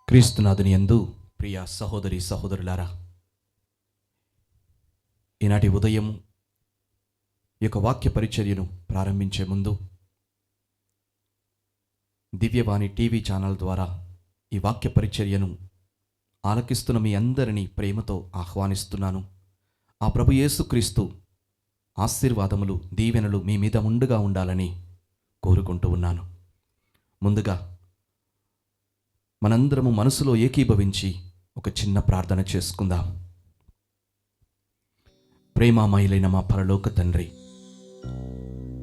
క్రీస్తునాథుని యందు ప్రియ సహోదరి సహోదరులారా, ఈనాటి ఉదయం ఈ యొక్క వాక్య పరిచర్యను ప్రారంభించే ముందు దివ్యవాణి టీవీ ఛానల్ ద్వారా ఈ వాక్య పరిచర్యను ఆలకిస్తున్న మీ అందరినీ ప్రేమతో ఆహ్వానిస్తున్నాను. ఆ ప్రభు యేసుక్రీస్తు ఆశీర్వాదములు, దీవెనలు మీ మీద ముందుగా ఉండాలని కోరుకుంటూ ఉన్నాను. ముందుగా మనందరము మనసులో ఏకీభవించి ఒక చిన్న ప్రార్థన చేసుకుందాం. ప్రేమామయులైన మా పరలోక తండ్రి,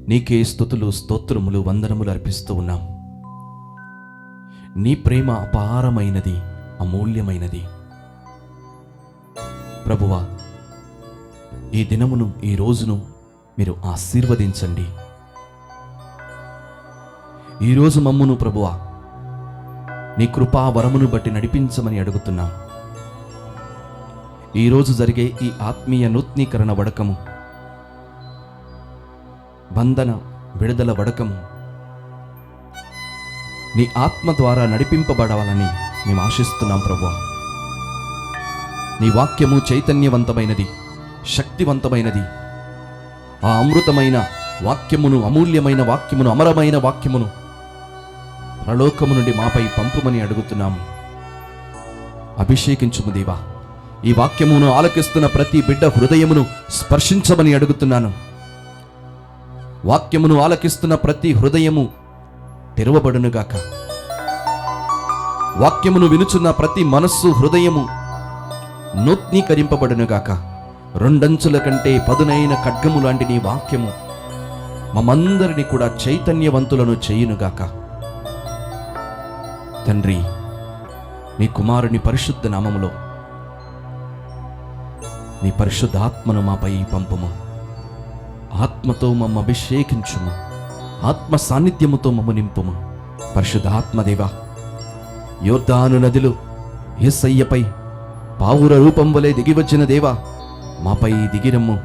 నీకే స్తుతులు, స్తోత్రములు, వందనములు అర్పిస్తూ ఉన్నాం. నీ ప్రేమ అపారమైనది, అమూల్యమైనది. ప్రభువా, ఈ దినమును, ఈ రోజును మీరు ఆశీర్వదించండి. ఈరోజు మమ్మును ప్రభువా నీ కృపా వరమును బట్టి నడిపించమని అడుగుతున్నాం. ఈరోజు జరిగే ఈ ఆత్మీయ నూతనీకరణ వడకము, బంధన విడుదల వడకము నీ ఆత్మ ద్వారా నడిపింపబడాలని మేము ఆశిస్తున్నాం. ప్రభువా, నీ వాక్యము చైతన్యవంతమైనది, శక్తివంతమైనది. ఆ అమృతమైన వాక్యమును, అమూల్యమైన వాక్యమును, అమరమైన వాక్యమును పరలోకము నుండి మాపై పంపుమని అడుగుతున్నాము. అభిషేకించుము దేవా. ఈ వాక్యమును ఆలకిస్తున్న ప్రతి బిడ్డ హృదయమును స్పర్శించమని అడుగుతున్నాను. వాక్యమును ఆలకిస్తున్న ప్రతి హృదయము తెరవబడునుగాక. వాక్యమును వినుచున్న ప్రతి మనస్సు, హృదయము నూతనీకరింపబడునుగాక. రెండంచుల కంటే పదునైన ఖడ్గము లాంటి నీ వాక్యము మమ్మందరినీ కూడా చైతన్యవంతులను చేయునుగాక. తండ్రి, నీ కుమారుని పరిశుద్ధ నామములో నీ పరిశుద్ధాత్మను మాపై పంపుము. ఆత్మతో మమ్మ అభిషేకించుము. ఆత్మ సాన్నిధ్యముతో మమ్మ నింపుము. పరిశుద్ధాత్మదేవా, యోర్దాను నదిలో యేసయ్యపై పావుర రూపం వలె దిగివచ్చిన దేవా, మాపై దిగిరమ్ము.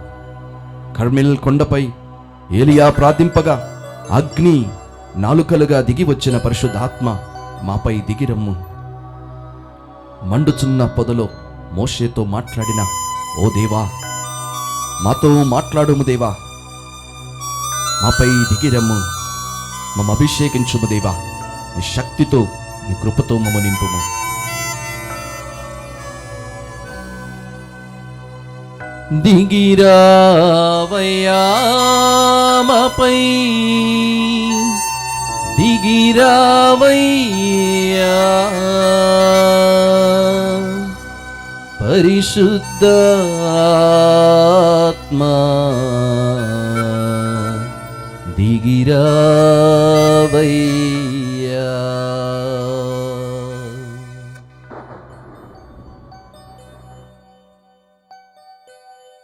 కర్మెల్ కొండపై ఏలియా ప్రార్థింపగా అగ్ని నాలుకలుగా దిగివచ్చిన పరిశుద్ధాత్మ మాపై దిగిరమ్ము. మండుచున్న పొదలో మోషేతో మాట్లాడిన ఓ దేవా, మాతో మాట్లాడుము దేవా. మాపై దిగిరమ్ము. మమ్మ అభిషేకించుము దేవా. నీ శక్తితో, నీ కృపతో మమ్మ నింపుము. దిగిరావయ్యా మాపై, దిగిరావయ్యా పరిశుద్ధాత్మా, దిగిరావయ్యా.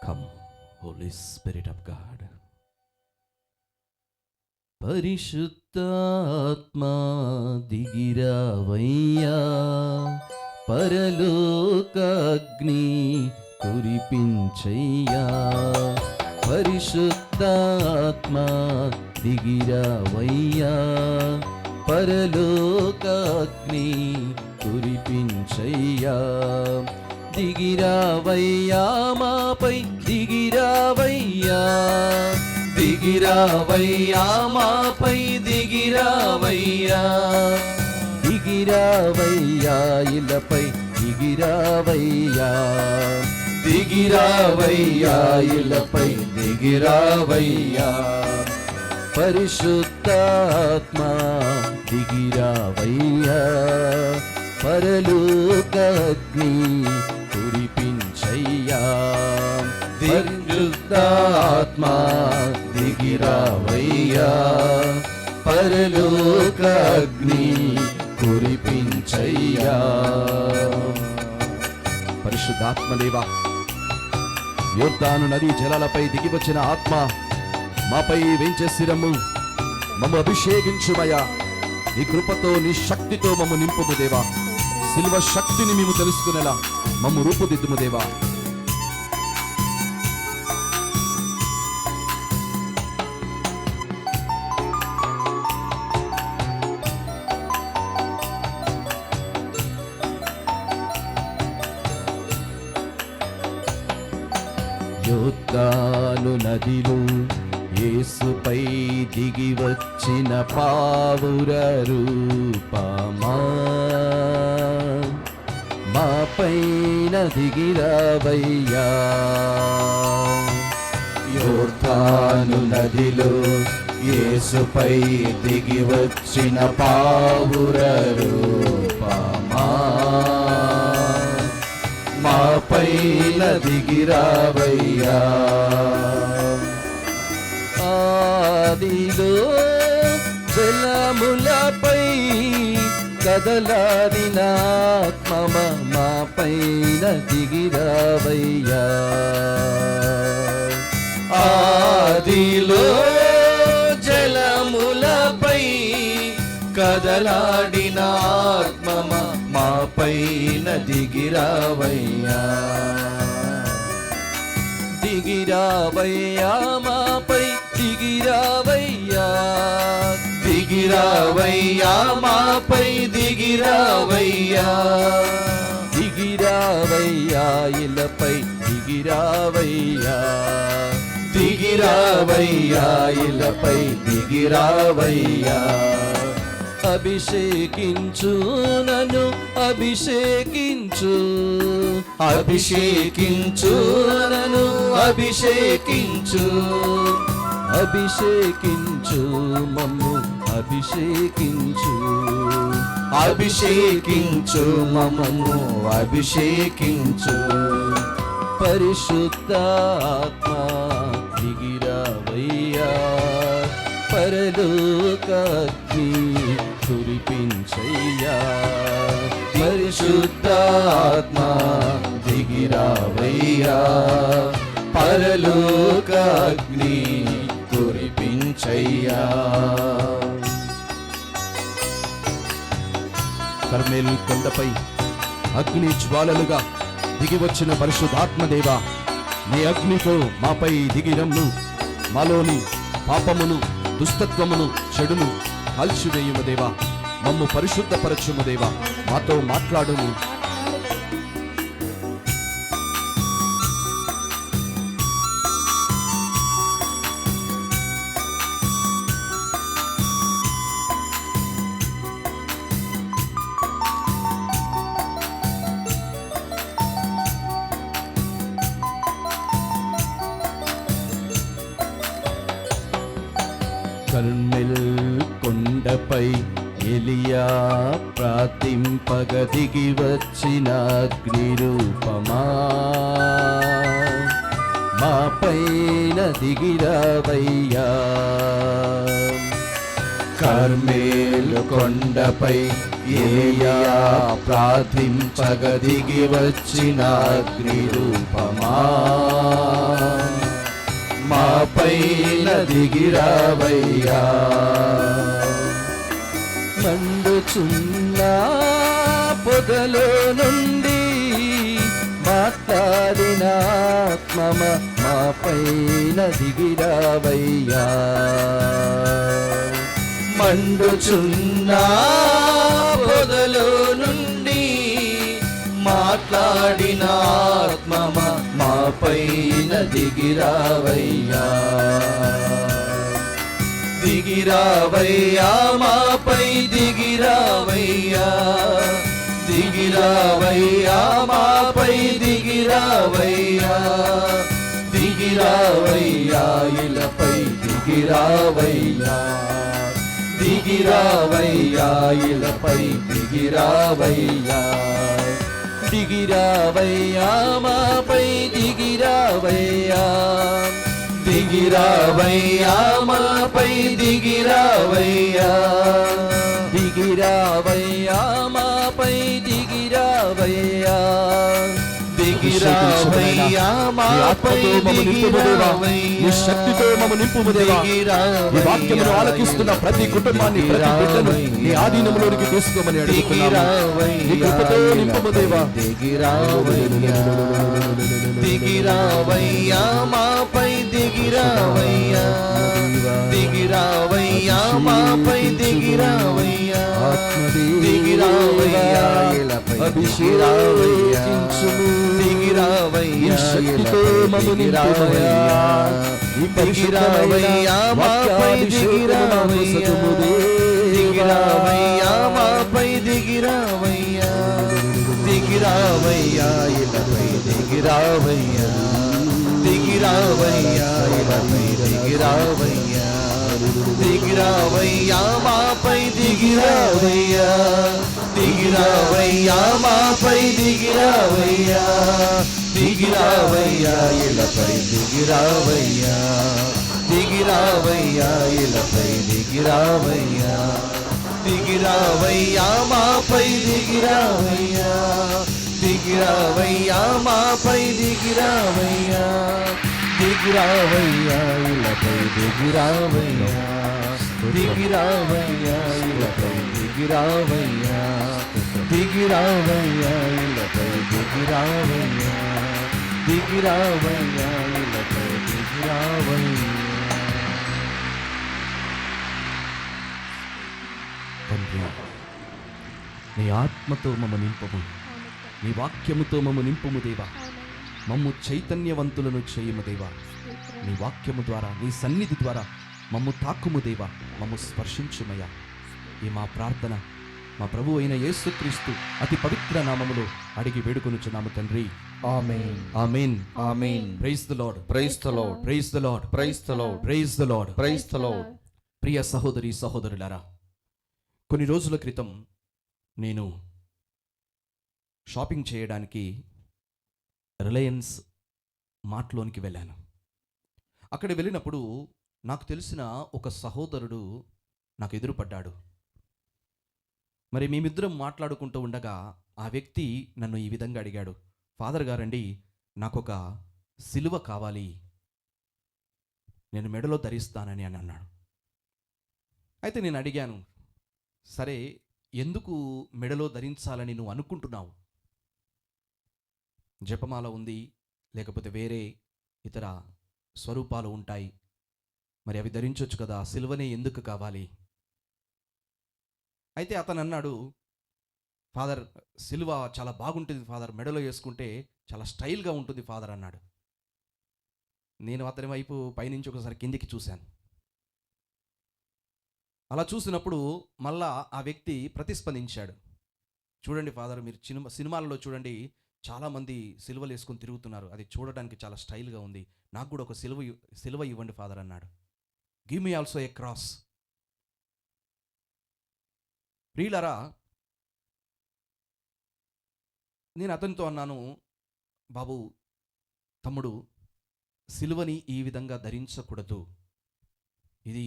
Come, Holy Spirit of God. పరిశుద్ధాత్మా దిగిరావయ్యా, పరలోకాగ్ని కురిపించయ్యా. పరిశుద్ధాత్మా దిగిరావయ్యా, పరలోకాగ్ని కురిపించయ్యా. దిగిరావయ్యా మాపై, దిగిరావయ్యా. దిగిరావయ్యా మాపై, దిగిరావయ్యా. దిగిరావయ్యా ఇలపై, దిగిరావయ్యా. దిగిరావయ్యా ఇలపై, దిగిరావయ్యా. పరిశుద్ధాత్మా దిగిరావయ్యా, పరలోకాగ్ని కురిపించయ్యా. పరిశుద్ధాత్మా దిగిరావయ్యా, పరలోకాగ్ని కురిపించయ్యా. పరిశుద్ధాత్మదేవా, యోర్దాను నది జలాలపై దిగివచ్చిన ఆత్మ మాపై వేంచేసిరమ్ము. మమ్మ అభిషేకించుమయ్యా. నీ కృపతో, నీ శక్తితో మమ్మ నింపుము దేవా. సిల్వ శక్తిని మేము తెలుసుకునేలా మమ్మ రూపుదిద్దుము దేవా. నదిలో యేసుపై దిగి వచ్చిన పావుర రూపమా, మా పైన దిగిరావయ్యా. యోర్దాను నదిలో యేసుపై దిగి వచ్చిన పావుర రూపమా, మా పైన దిగిరావయ్యా. ఆదిలో జలములపై కదలాడిన ఆత్మమ, మా పైన దిగిరావయ్యా. ఆదిలో జలములపై కదలాడిన ఆత్మమ, మా పైన దిగిరావయ్యా. దిగిరావయ్యా, మాపై దిగిరావయ్యా. దిగిరావయ్యా, మాపై దిగిరావయ్యా. దిగిరావయ్యా, ఇలపై దిగిరావయ్యా. దిగిరావయ్యా, ఇలపై దిగిరావయ్యా. అభిషేకించు నన్ను అభిషేకించు, అభిషేకించు నన్ను అభిషేకించు. అభిషేకించు మమ్ము అభిషేకించు, అభిషేకించు మమ్ము అభిషేకించు. పరిశుద్ధాత్మ దిగిరావయ్యా, పరలోకాగ్ని కురిపించయ్యా. పరిశుద్ధాత్మ దిగిరావయ్యా, పరలోకాగ్ని కురిపించయ్యా. కర్మేలు కొండపై అగ్ని జ్వాలలుగా దిగి వచ్చిన పరిశుద్ధాత్మదేవా, నీ అగ్నితో మాపై దిగిరమ్ము. మాలోని పాపమును, దుష్టత్వమును, చెడును కాల్చివేయుము దేవా. మమ్ము పరిశుద్ధపరచుము దేవా. మాతో మాట్లాడుము. కర్మెల్ కొండపై ఎలియా ప్రార్థింపగ దిగి వచ్చిన అగ్ని రూపమా, మా పైన దిగిరావయ్యా. కర్మెల్ కొండపై ఎలియా ప్రార్థింపగ దిగి వచ్చిన అగ్ని రూపమా, మా పైన దిగిరావయ్యా. మండుచున్న పొదలో నుండి మాట్లాడిన ఆత్మమ, మా పైన దిగిరావయ్యా. మండుచున్న పొదలో నుండి మాట్లాడిన ఆత్మమ, మా పైన దిగిరావయ్యా. దిగిరావయ్యా, మాపై దిగిరావయ్యా. దిగిరావయ్యా, మాపై దిగిరావయ్యా. దిగిరావయ్యా, ఇలపై దిగిరావయ్యా. దిగిరావయ్యా, ఇలపై దిగిరావయ్యా. దిగిరావయ్యా, మాపై దిగిరావయ్యా. దిగిరావయ్యా, మాపై దిగిరావయ్యా. దిగిరావయ్యా, మాపై దిగిరావయ్యా. దిగిరావయ్యా, మాపై దిగిరావయ్యా. శక్తితో మమ్ము నింపుము దేవా. ఈ వాక్యమును ఆలకిస్తున్న ప్రతి కుటుంబాన్ని, ప్రతి బిడ్డను నీ ఆధీనములోనికి తీసుకోమని అడుగుతున్నాము. నీ కృపతో నింపుము దేవా. దిగిరావయ్యా, మాపై దిగిరావయ్యా. దిగిరావయ్యా, మాపై దిగిరావయ్యా. దిగిరావయ్యా ఇలపై అభిషేకించుము దిగిరావయ్యా శక్తితో మమ్ము నింపుమయ్యా దిగిరావయ్యా మాపై దిగిరావయ్యా దిగిరావయ్యా మాపై దిగిరావయ్యా దిగిరావయ్యా ఇలపై దిగిరావయ్యా దిగిరావయ్యా ఇలపై దిగిరావయ్యా దిగిరావయ్యా మాపై దిగిరావయ్యా దిగిరావయ్యా మాపై దిగిరావయ్యా దిగిరావయ్యా ఇలపై దిగిరావయ్యా దిగిరావయ్యా ఇలపై దిగిరావయ్యా దిగిరావయ్యా మాపై దిగిరావయ్యా దిగిరావయ్యా మాపై దిగిరావయ్యా దిగిరావయ్యా ఇలపై దిగిరావయ్యా దిగిరావయ్యా ఇలపై దిగిరావయ్యా దిగిరావయ్యా ఇలపై దిగిరావయ్యా దిగిరావయ్యా ఇలపై దిగిరావయ్యా. తండ్రి, నీ ఆత్మతో మమ్మ నింపము, నీ వాక్యముతో మమ్మ నింపుము దేవా. మమ్ము చైతన్యవంతులను చేయుము దేవా. నీ వాక్యము ద్వారా, నీ సన్నిధి ద్వారా మమ్ము తాకుము దేవా. మమ్ము స్పర్శించుమయ్యా. ఈ మా ప్రార్థన మా ప్రభు అయిన యేసుక్రీస్తు అతి పవిత్ర నామములో అడిగి వేడుకొనుచున్నాము తండ్రి. ఆమేన్ ఆమేన్ ఆమేన్. Praise the Lord, praise the Lord, praise the Lord, praise the Lord, praise the Lord. Praise the Lord. ప్రియ సహోదరి సహోదరులారా, కొన్ని రోజుల క్రితం నేను షాపింగ్ చేయడానికి రిలయన్స్ మార్ట్లోనికి వెళ్ళాను. అక్కడ వెళ్ళినప్పుడు నాకు తెలిసిన ఒక సహోదరుడు నాకు ఎదురుపడ్డాడు. మరి మేమిద్దరం మాట్లాడుకుంటూ ఉండగా ఆ వ్యక్తి నన్ను ఈ విధంగా అడిగాడు, ఫాదర్ గారండి, నాకు ఒక సిలువ కావాలి, నేను మెడలో ధరిస్తానని అని అన్నాడు. అయితే నేను అడిగాను, సరే ఎందుకు మెడలో ధరించాలని నువ్వు అనుకుంటున్నావు? జపమాల ఉంది, లేకపోతే వేరే ఇతర స్వరూపాలు ఉంటాయి, మరి అవి ధరించవచ్చు కదా, సిలువనే ఎందుకు కావాలి? అయితే అతను అన్నాడు, ఫాదర్ సిలువ చాలా బాగుంటుంది ఫాదర్, మెడలో వేసుకుంటే చాలా స్టైల్గా ఉంటుంది ఫాదర్ అన్నాడు. నేను అతని వైపు పైనుంచి ఒకసారి కిందికి చూశాను. అలా చూసినప్పుడు మళ్ళా ఆ వ్యక్తి ప్రతిస్పందించాడు. చూడండి ఫాదర్, మీరు సినిమాలలో చూడండి, చాలామంది సిలువలు వేసుకొని తిరుగుతున్నారు, అది చూడడానికి చాలా స్టైల్గా ఉంది, నాకు కూడా ఒక సిలువ ఇవ్వండి ఫాదర్ అన్నాడు. Give me also a cross. ప్రియులారా, నేను అతనితో అన్నాను, బాబు తమ్ముడు, సిలువని ఈ విధంగా ధరించకూడదు, ఇది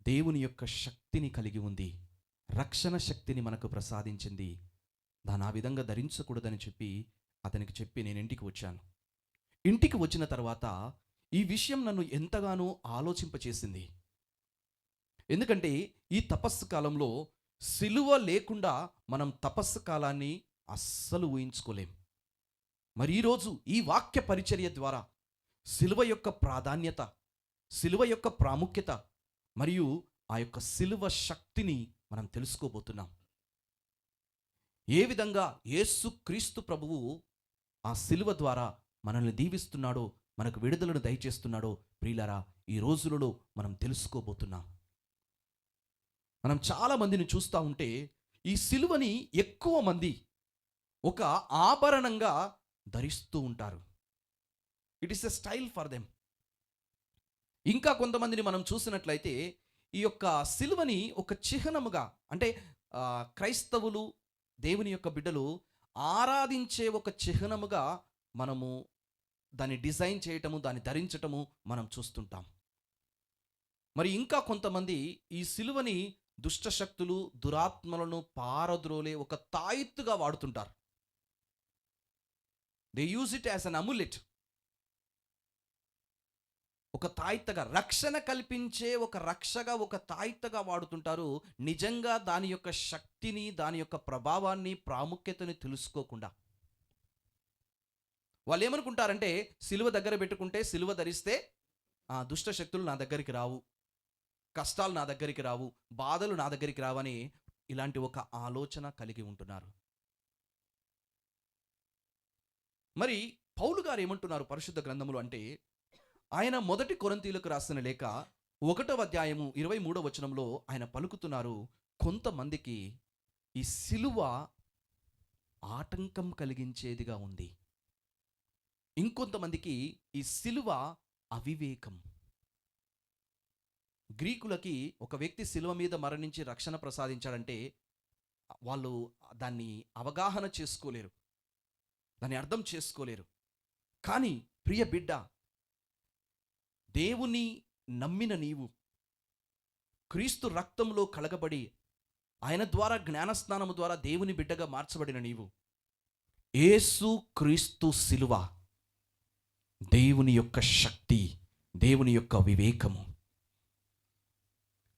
దేవుని యొక్క శక్తిని కలిగి ఉంది, రక్షణ శక్తిని మనకు ప్రసాదించింది, దాన్ని ఆ విధంగా ధరించకూడదని చెప్పి అతనికి చెప్పి నేను ఇంటికి వచ్చాను. ఇంటికి వచ్చిన తర్వాత ఈ విషయం నన్ను ఎంతగానో ఆలోచింపచేసింది. ఎందుకంటే ఈ తపస్సు కాలంలో సిలువ లేకుండా మనం తపస్సు కాలాన్ని అస్సలు ఊహించుకోలేం. మరి ఈరోజు ఈ వాక్య పరిచర్య ద్వారా సిలువ యొక్క ప్రాధాన్యత, సిలువ యొక్క ప్రాముఖ్యత మరియు ఆ యొక్క సిలువ శక్తిని మనం తెలుసుకోబోతున్నాం. ఏ విధంగా యేసుక్రీస్తు ప్రభువు ఆ సిలువ ద్వారా మనల్ని దీవిస్తున్నాడో, మనకు విడుదలను దయచేస్తున్నాడో ప్రియులారా, ఈ రోజులలో మనం తెలుసుకోబోతున్నాం. మనం చాలా మందిని చూస్తూ ఉంటే ఈ సిలువని ఎక్కువ మంది ఒక ఆభరణంగా ధరిస్తూ ఉంటారు. It is a style for them. ఇంకా కొంతమందిని మనం చూసినట్లయితే ఈ యొక్క సిలువని ఒక చిహ్నముగా, అంటే క్రైస్తవులు, దేవుని యొక్క బిడ్డలు ఆరాధించే ఒక చిహ్నముగా మనము దాన్ని డిజైన్ చేయటము, దాన్ని ధరించటము మనం చూస్తుంటాం. మరి ఇంకా కొంతమంది ఈ సిలువని దుష్టశక్తులు, దురాత్మలను పారద్రోలే ఒక తాయెత్తుగా వాడుతుంటారు. They use it as an amulet. ఒక తాయెత్తుగా, రక్షణ కల్పించే ఒక రక్షగా, ఒక తాయెత్తుగా వాడుతుంటారు. నిజంగా దాని యొక్క శక్తిని, దాని యొక్క ప్రభావాన్ని, ప్రాముఖ్యతని తెలుసుకోకుండా వాళ్ళు ఏమనుకుంటారంటే, సిలువ దగ్గర పెట్టుకుంటే, సిలువ ధరిస్తే దుష్ట శక్తులు నా దగ్గరికి రావు, కష్టాలు నా దగ్గరికి రావు, బాధలు నా దగ్గరికి రావని ఇలాంటి ఒక ఆలోచన కలిగి ఉంటున్నారు. మరి పౌలు గారు ఏమంటున్నారు పరిశుద్ధ గ్రంథములు అంటే, ఆయన మొదటి కొరింథీయులకు రాసిన లేఖ 1వ అధ్యాయము 23వ వచనంలో ఆయన పలుకుతున్నారు, కొంతమందికి ఈ సిలువ ఆటంకం కలిగించేదిగా ఉంది, ఇంకొంతమందికి ఈ సిలువ అవివేకం. గ్రీకులకి ఒక వ్యక్తి సిలువ మీద మరణించి రక్షణ ప్రసాదించాడంటే వాళ్ళు దాన్ని అవగాహన చేసుకోలేరు, దాన్ని అర్థం చేసుకోలేరు. కానీ ప్రియ బిడ్డ, దేవుని నమ్మిన నీవు, క్రీస్తు రక్తంలో కలగబడి ఆయన ద్వారా జ్ఞానస్నానము ద్వారా దేవుని బిడ్డగా మార్చబడిన నీవు, యేసు క్రీస్తు సిలువ దేవుని యొక్క శక్తి, దేవుని యొక్క వివేకము.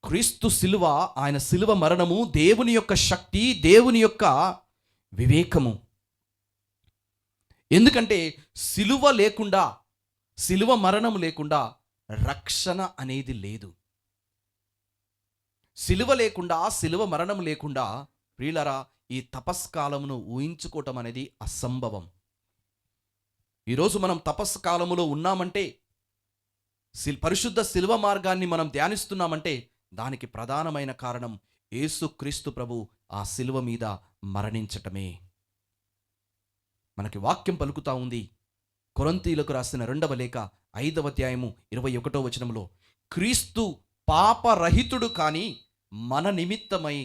క్రీస్తు సిలువ, ఆయన సిలువ మరణము దేవుని యొక్క శక్తి, దేవుని యొక్క వివేకము. ఎందుకంటే సిలువ లేకుండా, సిలువ మరణం లేకుండా రక్షణ అనేది లేదు. సిలువ లేకుండా, సిలువ మరణం లేకుండా ప్రియులారా ఈ తపస్కాలమును ఊహించుకోవటం అనేది అసంభవం. ఈరోజు మనం తపస్కాలములో ఉన్నామంటే, పరిశుద్ధ సిలువ మార్గాన్ని మనం ధ్యానిస్తున్నామంటే దానికి ప్రధానమైన కారణం యేసుక్రీస్తు ప్రభు ఆ సిలువ మీద మరణించటమే. మనకి వాక్యం పలుకుతా ఉంది కొరింథీయులకు రాసిన 2వ లేఖ 5వ అధ్యాయము 21వ వచనంలో, క్రీస్తు పాపరహితుడు కాని మన నిమిత్తమై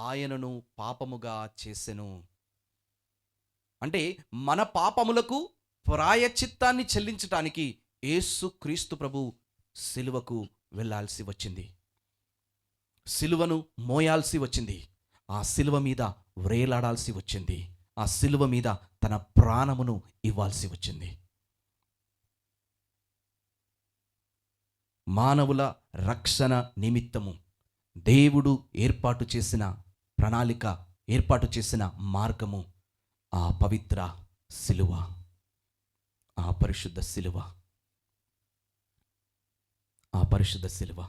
ఆయనను పాపముగా చేసెను. అంటే మన పాపములకు ప్రాయశ్చిత్తాన్ని చెల్లించటానికి యేసుక్రీస్తు ప్రభు సిలువకు వెళ్ళాల్సి వచ్చింది, సిలువను మోయాల్సి వచ్చింది, ఆ సిలువ మీద వ్రేలాడాల్సి వచ్చింది, ఆ సిలువ మీద తన ప్రాణమును ఇవ్వాల్సి వచ్చింది. మానవుల రక్షణ నిమిత్తము దేవుడు ఏర్పాటు చేసిన ప్రణాళిక, ఏర్పాటు చేసిన మార్గము ఆ పవిత్ర సిలువ, ఆ పరిశుద్ధ సిలువ, ఆ పరిశుద్ధ సిలువ.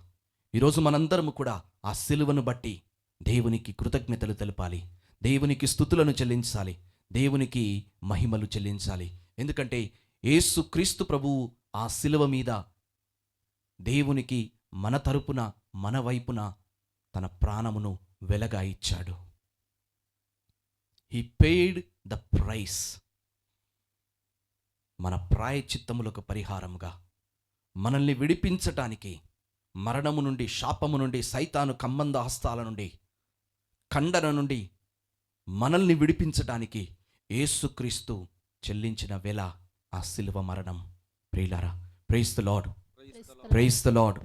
ఈరోజు మనందరము కూడా ఆ సిలువను బట్టి దేవునికి కృతజ్ఞతలు తెలపాలి, దేవునికి స్తుతులను చెల్లించాలి, దేవునికి మహిమలు చెల్లించాలి. ఎందుకంటే యేసుక్రీస్తు ప్రభువు ఆ సిలువ మీద దేవునికి మన తరపున, మన వైపున తన ప్రాణమును వెలగా ఇచ్చాడు. He paid the price. మన ప్రాయశ్చిత్తములకు పరిహారముగా మనల్ని విడిపించటానికి, మరణము నుండి, శాపము నుండి, సైతాను కంబంధ హస్తాల నుండి, ఖండన నుండి మనల్ని విడిపించటానికి యేసుక్రీస్తు చెల్లించిన వెల ఆ సిలువ మరణం. ప్రియులారా, praise the lord, praise the lord,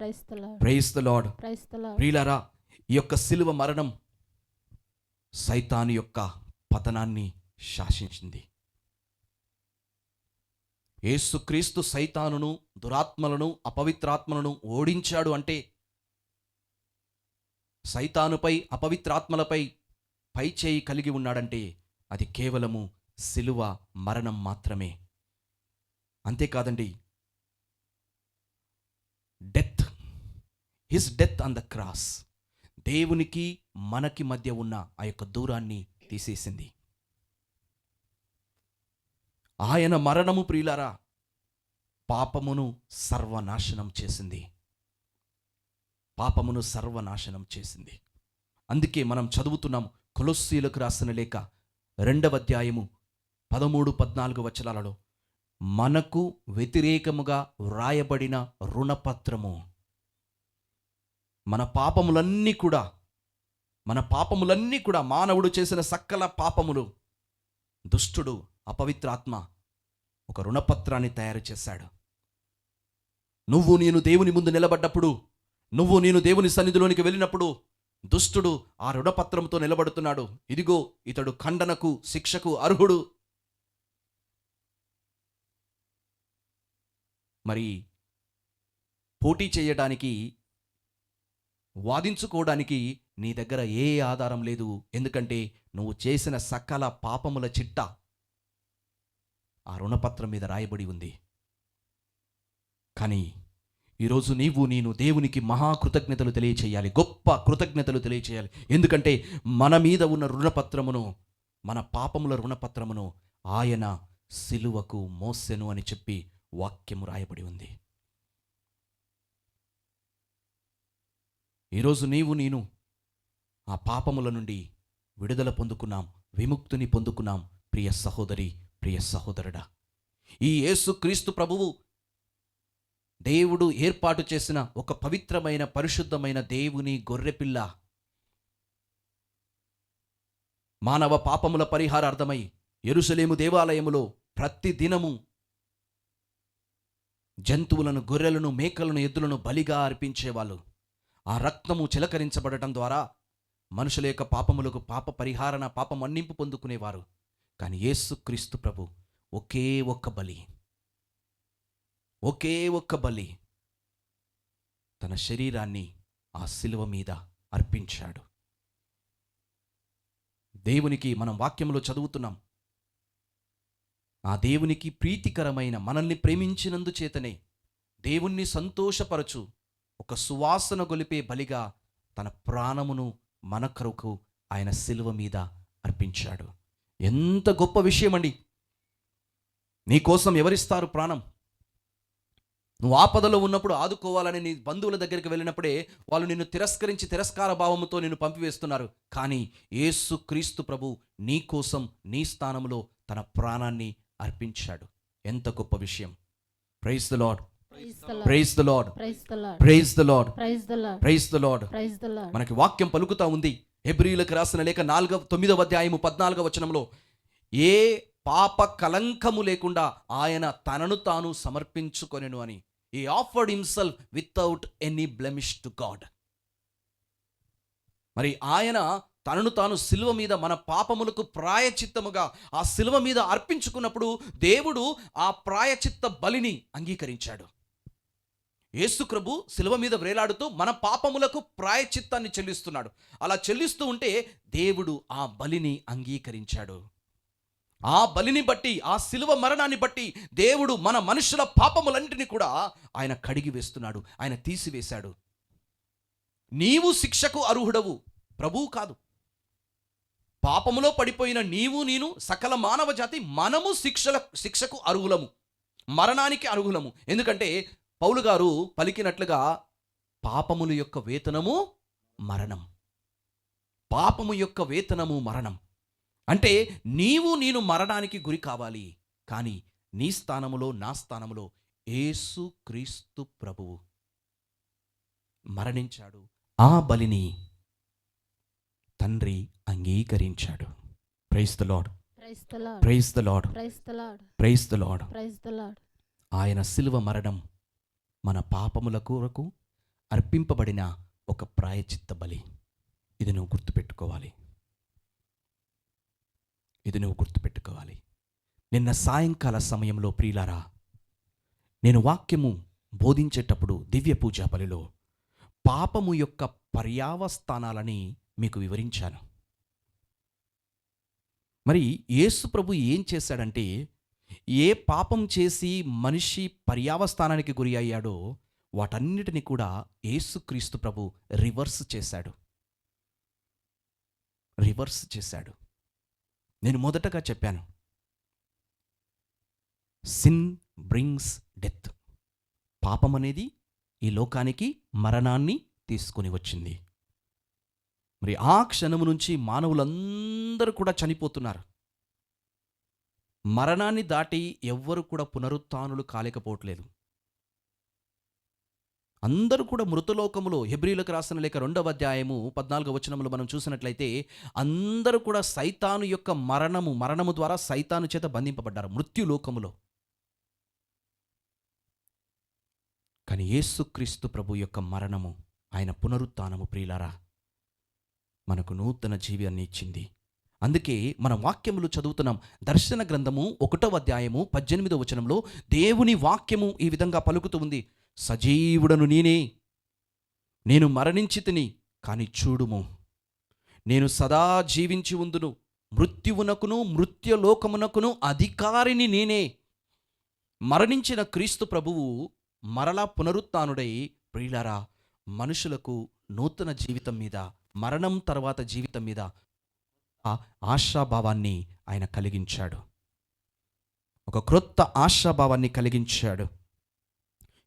praise the lord. ప్రియులారా, ఈ యొక్క సిలువ మరణం సైతాను యొక్క పతనాన్ని శాసించింది. యేసుక్రీస్తు సైతానును, దురాత్మలను, అపవిత్రాత్మలను ఓడించాడు అంటే, సైతానుపై, అపవిత్రాత్మలపై పై చేయి కలిగి ఉన్నాడంటే అది కేవలము సిలువ మరణం మాత్రమే. అంతేకాదండి, death, his death on the cross దేవునికి మనకి మధ్య ఉన్న ఆ యొక్క దూరాన్ని తీసేసింది. ఆయన మరణము ప్రియులారా పాపమును సర్వనాశనం చేసింది, పాపమును సర్వనాశనం చేసింది. అందుకే మనం చదువుతున్నాం కొలొస్సీయులకు రాసిన లేఖ 2వ అధ్యాయము 13-14 వచనాలలో, మనకు వ్యతిరేకముగా వ్రాయబడిన రుణపత్రము, మన పాపములన్నీ కూడా మానవుడు చేసిన సకల పాపములు, దుష్టుడు, అపవిత్రాత్మ ఒక రుణపత్రాన్ని తయారు చేశాడు. నువ్వు నేను దేవుని ముందు నిలబడ్డప్పుడు, నువ్వు నేను దేవుని సన్నిధిలోనికి వెళ్ళినప్పుడు దుష్టుడు ఆ రుణపత్రంతో నిలబడుతున్నాడు. ఇదిగో ఇతడు ఖండనకు, శిక్షకు అర్హుడు. మరి పోటీ చేయడానికి, వాదించుకోవడానికి నీ దగ్గర ఏ ఆధారం లేదు. ఎందుకంటే నువ్వు చేసిన సకల పాపముల చిట్ట ఆ రుణపత్రం మీద రాయబడి ఉంది. కానీ ఈరోజు నీవు నేను దేవునికి మహా కృతజ్ఞతలు తెలియచేయాలి, గొప్ప కృతజ్ఞతలు తెలియచేయాలి. ఎందుకంటే మన మీద ఉన్న రుణపత్రమును, మన పాపముల రుణపత్రమును ఆయన సిలువకు మోసెను అని చెప్పి వాక్యము రాయబడి ఉంది. ఈరోజు నీవు నేను ఆ పాపముల నుండి విడుదల పొందుకున్నాం, విముక్తిని పొందుకున్నాం. ప్రియ సహోదరి, ప్రియ సహోదరుడా, ఈ యేసుక్రీస్తు ప్రభువు దేవుడు ఏర్పాటు చేసిన ఒక పవిత్రమైన పరిశుద్ధమైన దేవుని గొర్రెపిల్ల మానవ పాపముల పరిహారార్థమై యెరూషలేము దేవాలయములో ప్రతి దినము జంతువులను, గొర్రెలను, మేకలను, ఎద్దులను బలిగా అర్పించేవాళ్ళు. ఆ రక్తము చిలకరించబడటం ద్వారా మనుషుల యొక్క పాపములకు పాప పరిహారణ, పాప మన్నింపు పొందుకునేవారు. కానీ యేసుక్రీస్తు ప్రభు ఒకే ఒక్క బలి తన శరీరాన్ని ఆ శిలువ మీద అర్పించాడు. దేవునికి మనం వాక్యంలో చదువుతున్నాం, ఆ దేవునికి ప్రీతికరమైన మనల్ని ప్రేమించినందు చేతనే దేవుణ్ణి సంతోషపరచు ఒక సువాసన గొలిపే బలిగా తన ప్రాణమును మన కొరకు ఆయన శిలువ మీద అర్పించాడు. ఎంత గొప్ప విషయం అండి! నీకోసం ఎవరిస్తారు ప్రాణం? నువ్వు ఆపదలో ఉన్నప్పుడు ఆదుకోవాలని నీ బంధువుల దగ్గరికి వెళ్ళినప్పుడే వాళ్ళు నిన్ను తిరస్కరించి తిరస్కార భావముతో నిన్ను పంపివేస్తున్నారు. కానీ యేసుక్రీస్తు ప్రభు నీ కోసం, నీ స్థానంలో తన ప్రాణాన్ని అర్పించాడు. ఎంత గొప్ప విషయం! Praise the Lord, praise the Lord, praise the Lord, praise the Lord. మనకి వాక్యం పలుకుతా ఉంది. హెబ్రీయులకు రాసిన లేఖ 9వ అధ్యాయము 14వ వచనంలో, ఏ పాప కలంకము లేకుండా ఆయన తనను తాను సమర్పించుకొనెను అని. He offered himself without any blemish to God. మరి ఆయన తనను తాను శిలువ మీద మన పాపములకు ప్రాయచిత్తముగా ఆ శిలువ మీద అర్పించుకున్నప్పుడు దేవుడు ఆ ప్రాయచిత్త బలిని అంగీకరించాడు. యేసుప్రభు శిలువ మీద వ్రేలాడుతూ మన పాపములకు ప్రాయచిత్తాన్ని చెల్లిస్తున్నాడు. అలా చెల్లిస్తూ ఉంటే దేవుడు ఆ బలిని అంగీకరించాడు. ఆ బలిని బట్టి, ఆ శిలువ మరణాన్ని బట్టి దేవుడు మన మనుషుల పాపములన్నిటిని కూడా ఆయన కడిగి వేస్తున్నాడు, ఆయన తీసివేశాడు. నీవు శిక్షకు అర్హుడవు, ప్రభువు కాదు. పాపములో పడిపోయిన నీవు, నేను, సకల మానవ జాతి మనము శిక్షకు అర్హులము, మరణానికి అర్హులము. ఎందుకంటే పౌలు గారు పలికినట్లుగా పాపముల యొక్క వేతనము మరణం. పాపము యొక్క వేతనము మరణం. అంటే నీవు నేను మరణానికి గురి కావాలి. కానీ నీ స్థానములో, నా స్థానములో యేసుక్రీస్తు ప్రభువు మరణించాడు. ఆ బలిని తండ్రి అంగీకరించాడు. Praise the Lord, praise the Lord, praise the Lord. ఆయన శిలువ మరణం మన పాపముల కొరకు అర్పింపబడిన ఒక ప్రాయచిత్త బలి. ఇది నువ్వు గుర్తుపెట్టుకోవాలి, ఇది నువ్వు గుర్తుపెట్టుకోవాలి. నిన్న సాయంకాల సమయంలో ప్రియులారా, నేను వాక్యము బోధించేటప్పుడు దివ్య పూజా బలిలో పాపము యొక్క పర్యావస్థానాలని మీకు వివరించాను. మరి యేసు ప్రభు ఏం చేశాడంటే, ఏ పాపం చేసి మనిషి పర్యావస్థానానికి గురి అయ్యాడో వాటన్నిటిని కూడా యేసుక్రీస్తు ప్రభు రివర్స్ చేశాడు. నేను మొదటగా చెప్పాను, సిన్ బ్రింగ్స్ డెత్. పాపం అనేది ఈ లోకానికి మరణాన్ని తీసుకొని వచ్చింది. మరి ఆ క్షణము నుంచి మానవులందరూ కూడా చనిపోతున్నారు. మరణాన్ని దాటి ఎవ్వరు కూడా పునరుత్థానులు కాలేకపోవట్లేదు. అందరూ కూడా మృతలోకములో, హెబ్రీయులకు రాసిన లేఖ 2వ అధ్యాయము 14వ వచనములో మనం చూసినట్లయితే అందరూ కూడా సైతాను యొక్క మరణము ద్వారా సైతాను చేత బంధింపబడ్డారు మృత్యులోకములో. కానీ యేసుక్రీస్తు ప్రభు యొక్క మరణము, ఆయన పునరుత్థానము ప్రియులారా, మనకు నూతన జీవాన్ని ఇచ్చింది. అందుకే మనం వాక్యములు చదువుతున్నాం. దర్శన గ్రంథము 1వ అధ్యాయము 18వ వచనంలో దేవుని వాక్యము ఈ విధంగా పలుకుతూ ఉంది, సజీవుడను నేనే, నేను మరణించితిని కానీ చూడుము, నేను సదా జీవించి ఉందును, మృత్యువునకును మృత్యులోకమునకును అధికారిని నేనే. మరణించిన క్రీస్తు ప్రభువు మరలా పునరుత్థానుడై ప్రియులారా మనుషులకు నూతన జీవితం మీద, మరణం తర్వాత జీవితం మీద ఆ ఆశాభావాన్ని ఆయన కలిగించాడు. ఒక క్రొత్త ఆశాభావాన్ని కలిగించాడు.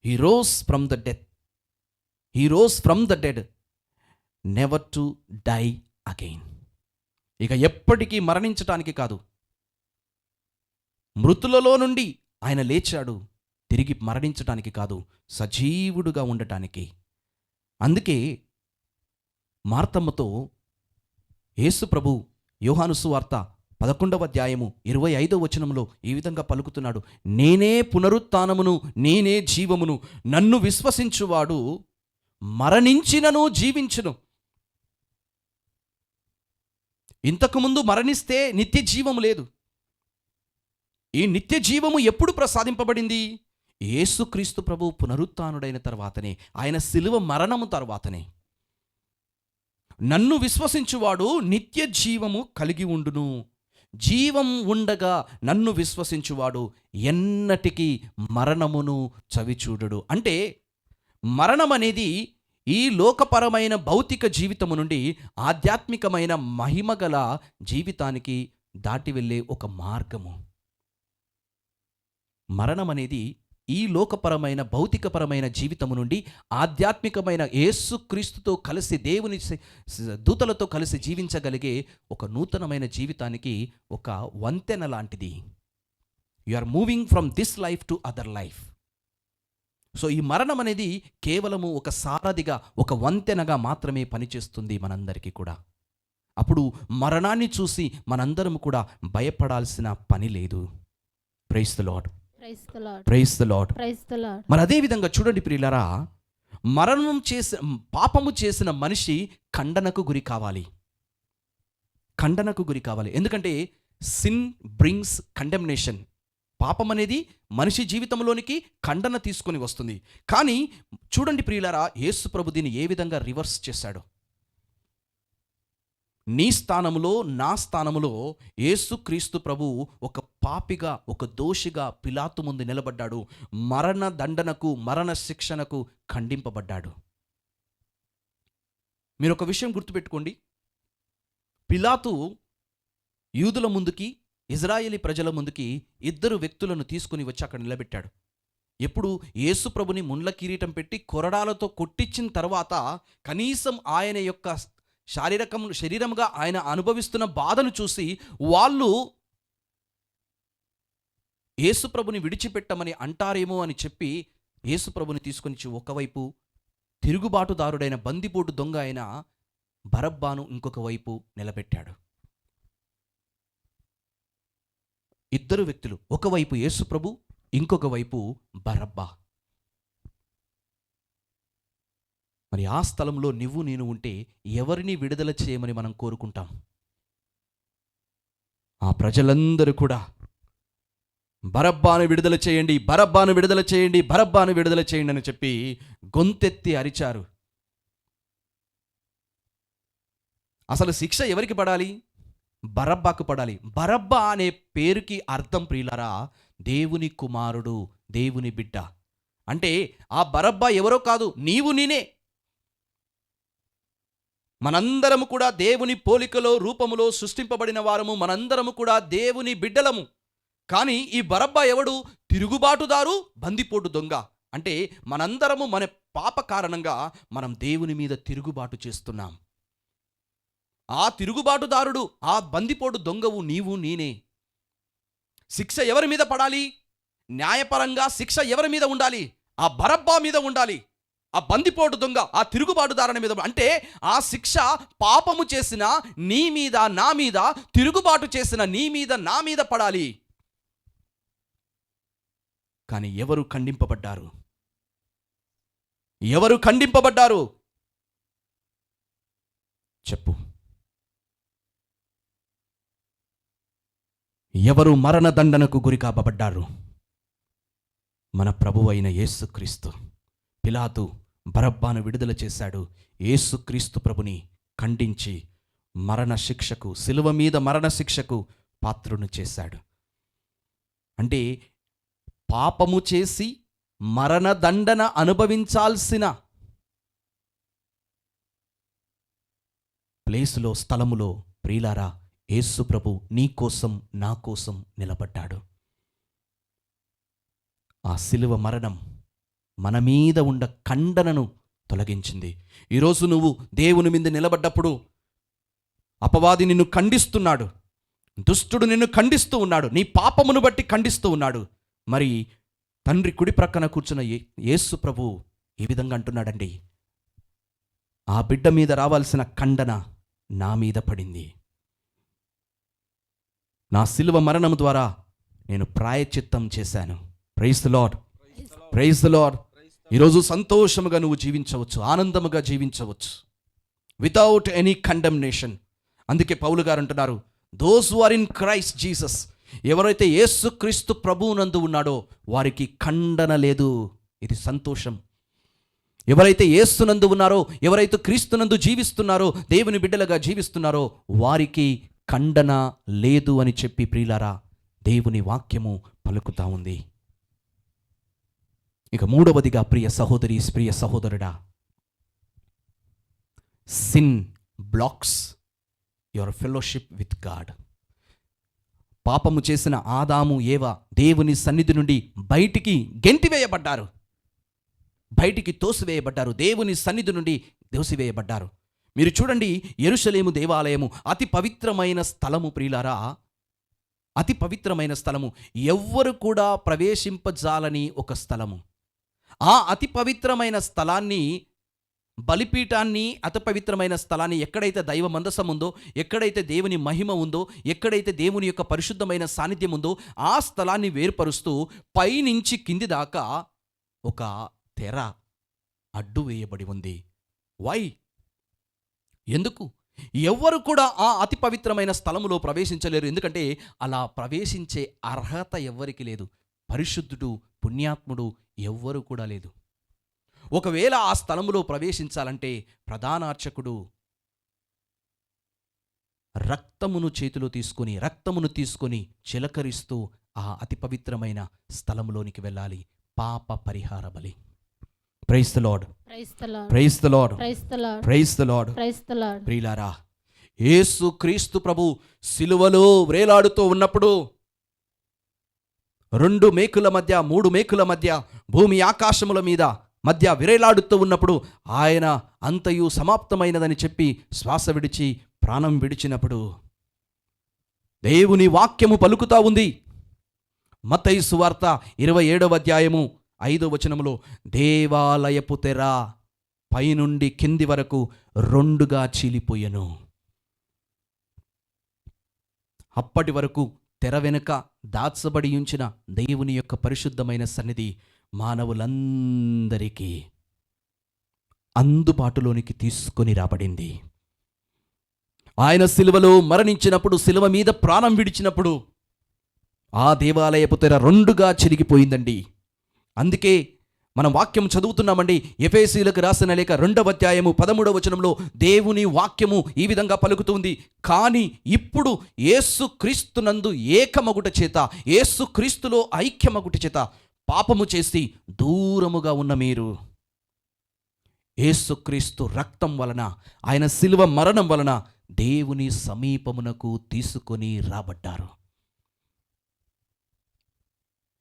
He rose from the death, he rose from the dead never to die again. ఇక ఎప్పటికీ మరణించటానికి కాదు, మృతులలో నుండి ఆయన లేచాడు, తిరిగి మరణించటానికి కాదు, సజీవుడుగా ఉండటానికి. అందుకే మార్తమ్మతో యేసు ప్రభు యోహాను సువార్త 11వ అధ్యాయము 25వ వచనంలో ఈ విధంగా పలుకుతున్నాడు, నేనే పునరుత్థానమును, నేనే జీవమును, నన్ను విశ్వసించువాడు మరణించినను జీవించును. ఇంతకుముందు మరణిస్తే నిత్య జీవము లేదు. ఈ నిత్య జీవము ఎప్పుడు ప్రసాదింపబడింది? యేసుక్రీస్తు ప్రభు పునరుత్థానుడైన తర్వాతనే, ఆయన శిలువ మరణము తర్వాతనే. నన్ను విశ్వసించువాడు నిత్య జీవము కలిగి ఉండును. జీవం ఉండగా నన్ను విశ్వసించువాడు ఎన్నటికీ మరణమును చవిచూడడు. అంటే మరణం అనేది ఈ లోకపరమైన భౌతిక జీవితము నుండి ఆధ్యాత్మికమైన మహిమగల జీవితానికి దాటి వెళ్ళే ఒక మార్గము. మరణం అనేది ఈ లోకపరమైన భౌతికపరమైన జీవితము నుండి ఆధ్యాత్మికమైన యేసుక్రీస్తుతో కలిసి, దేవుని దూతలతో కలిసి జీవించగలిగే ఒక నూతనమైన జీవితానికి ఒక వంతెన లాంటిది. You are moving from this life to other life. So ఈ మరణం అనేది కేవలము ఒక సారథిగా, ఒక వంతెనగా మాత్రమే పనిచేస్తుంది మనందరికీ కూడా. అప్పుడు మరణాన్ని చూసి మనందరం కూడా భయపడాల్సిన పని లేదు. Praise the lord, praise the Lord. మరి అదే విధంగా చూడండి ప్రియులారా, పాపము చేసిన మనిషి ఖండనకు గురి కావాలి, ఖండనకు గురి కావాలి. ఎందుకంటే సిన్ బ్రింగ్స్ కండెమ్నేషన్. పాపం అనేది మనిషి జీవితంలోనికి ఖండన తీసుకొని వస్తుంది. కానీ చూడండి ప్రియులారా, యేసు ప్రభు దీన్ని ఏ విధంగా రివర్స్ చేశాడు. నీ స్థానములో, నా స్థానములో యేసుక్రీస్తు ప్రభు ఒక పాపిగా, ఒక దోషిగా పిలాతు ముందు నిలబడ్డాడు. మరణ దండనకు, మరణ శిక్షణకు ఖండింపబడ్డాడు. మీరు ఒక విషయం గుర్తుపెట్టుకోండి, పిలాతు యూదుల ముందుకి, ఇజ్రాయేలీ ప్రజల ముందుకి ఇద్దరు వ్యక్తులను తీసుకుని వచ్చి అక్కడ నిలబెట్టాడు. ఎప్పుడు యేసు ప్రభుని ముండ్ల కిరీటం పెట్టి కొరడాలతో కొట్టించిన తర్వాత కనీసం ఆయన యొక్క శరీరముగా ఆయన అనుభవిస్తున్న బాధను చూసి వాళ్ళు యేసుప్రభుని విడిచిపెట్టమని అంటారేమో అని చెప్పి యేసుప్రభుని తీసుకొని ఒకవైపు తిరుగుబాటుదారుడైన బందిపోటు దొంగ అయిన బరబ్బాను ఇంకొక వైపు నిలబెట్టాడు. ఇద్దరు వ్యక్తులు, ఒకవైపు యేసుప్రభు, ఇంకొక వైపు బరబ్బా. మరి ఆ స్థలంలో నువ్వు నేను ఉంటే ఎవరిని విడుదల చేయమని మనం కోరుకుంటాం? ఆ ప్రజలందరూ కూడా బరబ్బాను విడుదల చేయండి, బరబ్బాను విడుదల చేయండి, బరబ్బాను విడుదల చేయండి అని చెప్పి గొంతెత్తి అరిచారు. అసలు శిక్ష ఎవరికి పడాలి? బరబ్బాకు పడాలి. బరబ్బా అనే పేరుకి అర్థం ప్రియులారా, దేవుని కుమారుడు, దేవుని బిడ్డ. అంటే ఆ బరబ్బా ఎవరో కాదు, నీవు నేనే. మనందరము కూడా దేవుని పోలికలో, రూపములో సృష్టింపబడిన వారము. మనందరము కూడా దేవుని బిడ్డలము. కానీ ఈ బరబ్బా ఎవడు? తిరుగుబాటుదారు, బందిపోటు దొంగ. అంటే మనందరము మన పాప కారణంగా మనం దేవుని మీద తిరుగుబాటు చేస్తున్నాం. ఆ తిరుగుబాటుదారుడు, ఆ బందిపోటు దొంగవు నీవు నేనే. శిక్ష ఎవరి మీద పడాలి? న్యాయపరంగా శిక్ష ఎవరి మీద ఉండాలి? ఆ బరబ్బా మీద ఉండాలి. ఆ బందిపోటు దొంగ, ఆ తిరుగుబాటుదారుని మీద. అంటే ఆ శిక్ష పాపము చేసిన నీ మీద, నా మీద, తిరుగుబాటు చేసిన నీ మీద, నా మీద పడాలి. కానీ ఎవరు ఖండింపబడ్డారు? ఎవరు ఖండింపబడ్డారు? చెప్పు. ఎవరు మరణదండనకు గురి కాబడ్డారు? మన ప్రభువైన యేసుక్రీస్తు. పిలాతు బరబ్బాను విడుదల చేశాడు. యేసుక్రీస్తు ప్రభుని ఖండించి మరణ శిక్షకు, శిలువ మీద మరణ శిక్షకు పాత్రుని చేశాడు. అంటే పాపము చేసి మరణదండన అనుభవించాల్సిన ప్లేసులో, స్థలములో ప్రియులారా, యేసు ప్రభు నీ కోసం నా కోసం నిలబడ్డాడు. ఆ శిలువ మరణం మన మీద ఉన్న ఖండనను తొలగించింది. ఈరోజు నువ్వు దేవుని మీద నిలబడ్డప్పుడు అపవాది నిన్ను ఖండిస్తున్నాడు, దుష్టుడు నిన్ను ఖండిస్తూ ఉన్నాడు, నీ పాపమును బట్టి ఖండిస్తూ ఉన్నాడు. మరి తండ్రి కుడి ప్రక్కన కూర్చున్న యేసు ప్రభు ఈ విధంగా అంటున్నాడండి, ఆ బిడ్డ మీద రావాల్సిన ఖండన నా మీద పడింది. నా శిలువ మరణం ద్వారా నేను ప్రాయశ్చిత్తం చేశాను. Praise the lord, praise the lord. ఈరోజు సంతోషముగా నువ్వు జీవించవచ్చు, ఆనందముగా జీవించవచ్చు, వితౌట్ ఎనీ కండెమ్నేషన్. అందుకే పౌలు గారు అంటున్నారు, those who are in Christ Jesus, ఎవరైతే యేసుక్రీస్తు ప్రభువునందు ఉన్నాడో వారికి ఖండన లేదు. ఇది సంతోషం. ఎవరైతే యేసునందు ఉన్నారో, ఎవరైతే క్రీస్తునందు జీవిస్తున్నారో, దేవుని బిడ్డలుగా జీవిస్తున్నారో వారికి ఖండన లేదు అని చెప్పి ప్రియులారా దేవుని వాక్యము పలుకుతా ఉంది. ఇక మూడవదిగా ప్రియ సహోదరి, ప్రియ సహోదరుడా, sin blocks your fellowship with God. పాపము చేసిన ఆదాము ఏవ దేవుని సన్నిధి నుండి బయటికి గెంటివేయబడ్డారు, బయటికి తోసివేయబడ్డారు, దేవుని సన్నిధి నుండి దోసివేయబడ్డారు. మీరు చూడండి, యెరూషలేము దేవాలయము అతి పవిత్రమైన స్థలము ప్రియులారా, అతి పవిత్రమైన స్థలము, ఎవ్వరు కూడా ప్రవేశింపజాలని ఒక స్థలము. ఆ అతి పవిత్రమైన స్థలాన్ని, బలిపీఠాన్ని, అతి పవిత్రమైన స్థలాన్ని, ఎక్కడైతే దైవ మందసం ఉందో, ఎక్కడైతే దేవుని మహిమ ఉందో, ఎక్కడైతే దేవుని యొక్క పరిశుద్ధమైన సాన్నిధ్యం ఉందో ఆ స్థలాన్ని వేరుపరుస్తూ పైనుంచి కింది దాకా ఒక తెర అడ్డు వేయబడి ఉంది. వై? ఎందుకు? ఎవ్వరు కూడా ఆ అతి పవిత్రమైన స్థలములో ప్రవేశించలేరు. ఎందుకంటే అలా ప్రవేశించే అర్హత ఎవ్వరికి లేదు. పరిశుద్ధుడు, పుణ్యాత్ముడు ఎవ్వరు కూడా లేదు. ఒకవేళ ఆ స్థలములో ప్రవేశించాలంటే ప్రధాన అర్చకుడు రక్తమును చేతిలో తీసుకొని, రక్తమును తీసుకొని చిలకరిస్తూ ఆ అతి పవిత్రమైన స్థలములోనికి వెళ్ళాలి. పాప పరిహార బలి. Praise the lord, praise the lord, praise the lord. ప్రియులారా, యేసు క్రీస్తు ప్రభు సిలువలో వ్రేలాడుతూ ఉన్నప్పుడు 2 మేకుల మధ్య, 3 మేకుల మధ్య, భూమి ఆకాశముల మీద మధ్య విరేలాడుతూ ఉన్నప్పుడు ఆయన అంతయు సమాప్తమైనదని చెప్పి శ్వాస విడిచి ప్రాణం విడిచినప్పుడు దేవుని వాక్యము పలుకుతా ఉంది. మత్తయి సువార్త 27వ అధ్యాయము 5వ వచనములో, దేవాలయపు తెర పైనుండి కింది వరకు 2గా చీలిపోయెను. అప్పటి వరకు తెర వెనుక దాచబడి ఉంచిన దేవుని యొక్క పరిశుద్ధమైన సన్నిధి మానవులందరికీ అందుబాటులోనికి తీసుకొని రాబడింది. ఆయన సిలువలో మరణించినప్పుడు, సిలువ మీద ప్రాణం విడిచినప్పుడు ఆ దేవాలయపు తెర 2గా చిరిగిపోయిందండి. అందుకే మనం వాక్యం చదువుతున్నామండి. ఎఫెసీయులకు రాసిన లేఖ 2వ అధ్యాయము 13వ వచనంలో దేవుని వాక్యము ఈ విధంగా పలుకుతుంది, కానీ ఇప్పుడు యేసుక్రీస్తునందు ఏకమగుట చేత, యేసుక్రీస్తులో ఐక్యమగుట చేత పాపము చేసి దూరముగా ఉన్న మీరు యేసుక్రీస్తు రక్తం వలన, ఆయన శిలువ మరణం వలన దేవుని సమీపమునకు తీసుకొని రాబడ్డారు.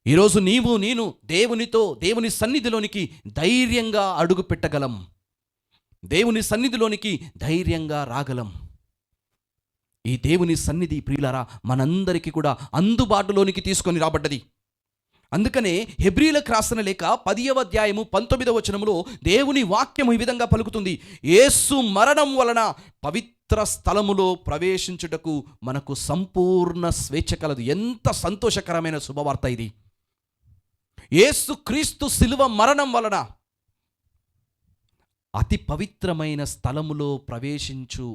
ఈరోజు నీవు నేను దేవునితో, దేవుని సన్నిధిలోనికి ధైర్యంగా అడుగు పెట్టగలం, దేవుని సన్నిధిలోనికి ధైర్యంగా రాగలం. ఈ దేవుని సన్నిధి ప్రియులారా మనందరికీ కూడా అందుబాటులోనికి తీసుకొని రాబడ్డది. అందుకనే హెబ్రీయులకు రాసిన లేఖ 10వ అధ్యాయము 19వ వచనములో దేవుని వాక్యము ఈ విధంగా పలుకుతుంది, యేసు మరణం వలన పవిత్ర స్థలములో ప్రవేశించుటకు మనకు సంపూర్ణ స్వేచ్ఛ కలదు. ఎంత సంతోషకరమైన శుభవార్త ఇది! యేసు క్రీస్తు శిలువ మరణం వలన అతి పవిత్రమైన స్థలములో ప్రవేశించు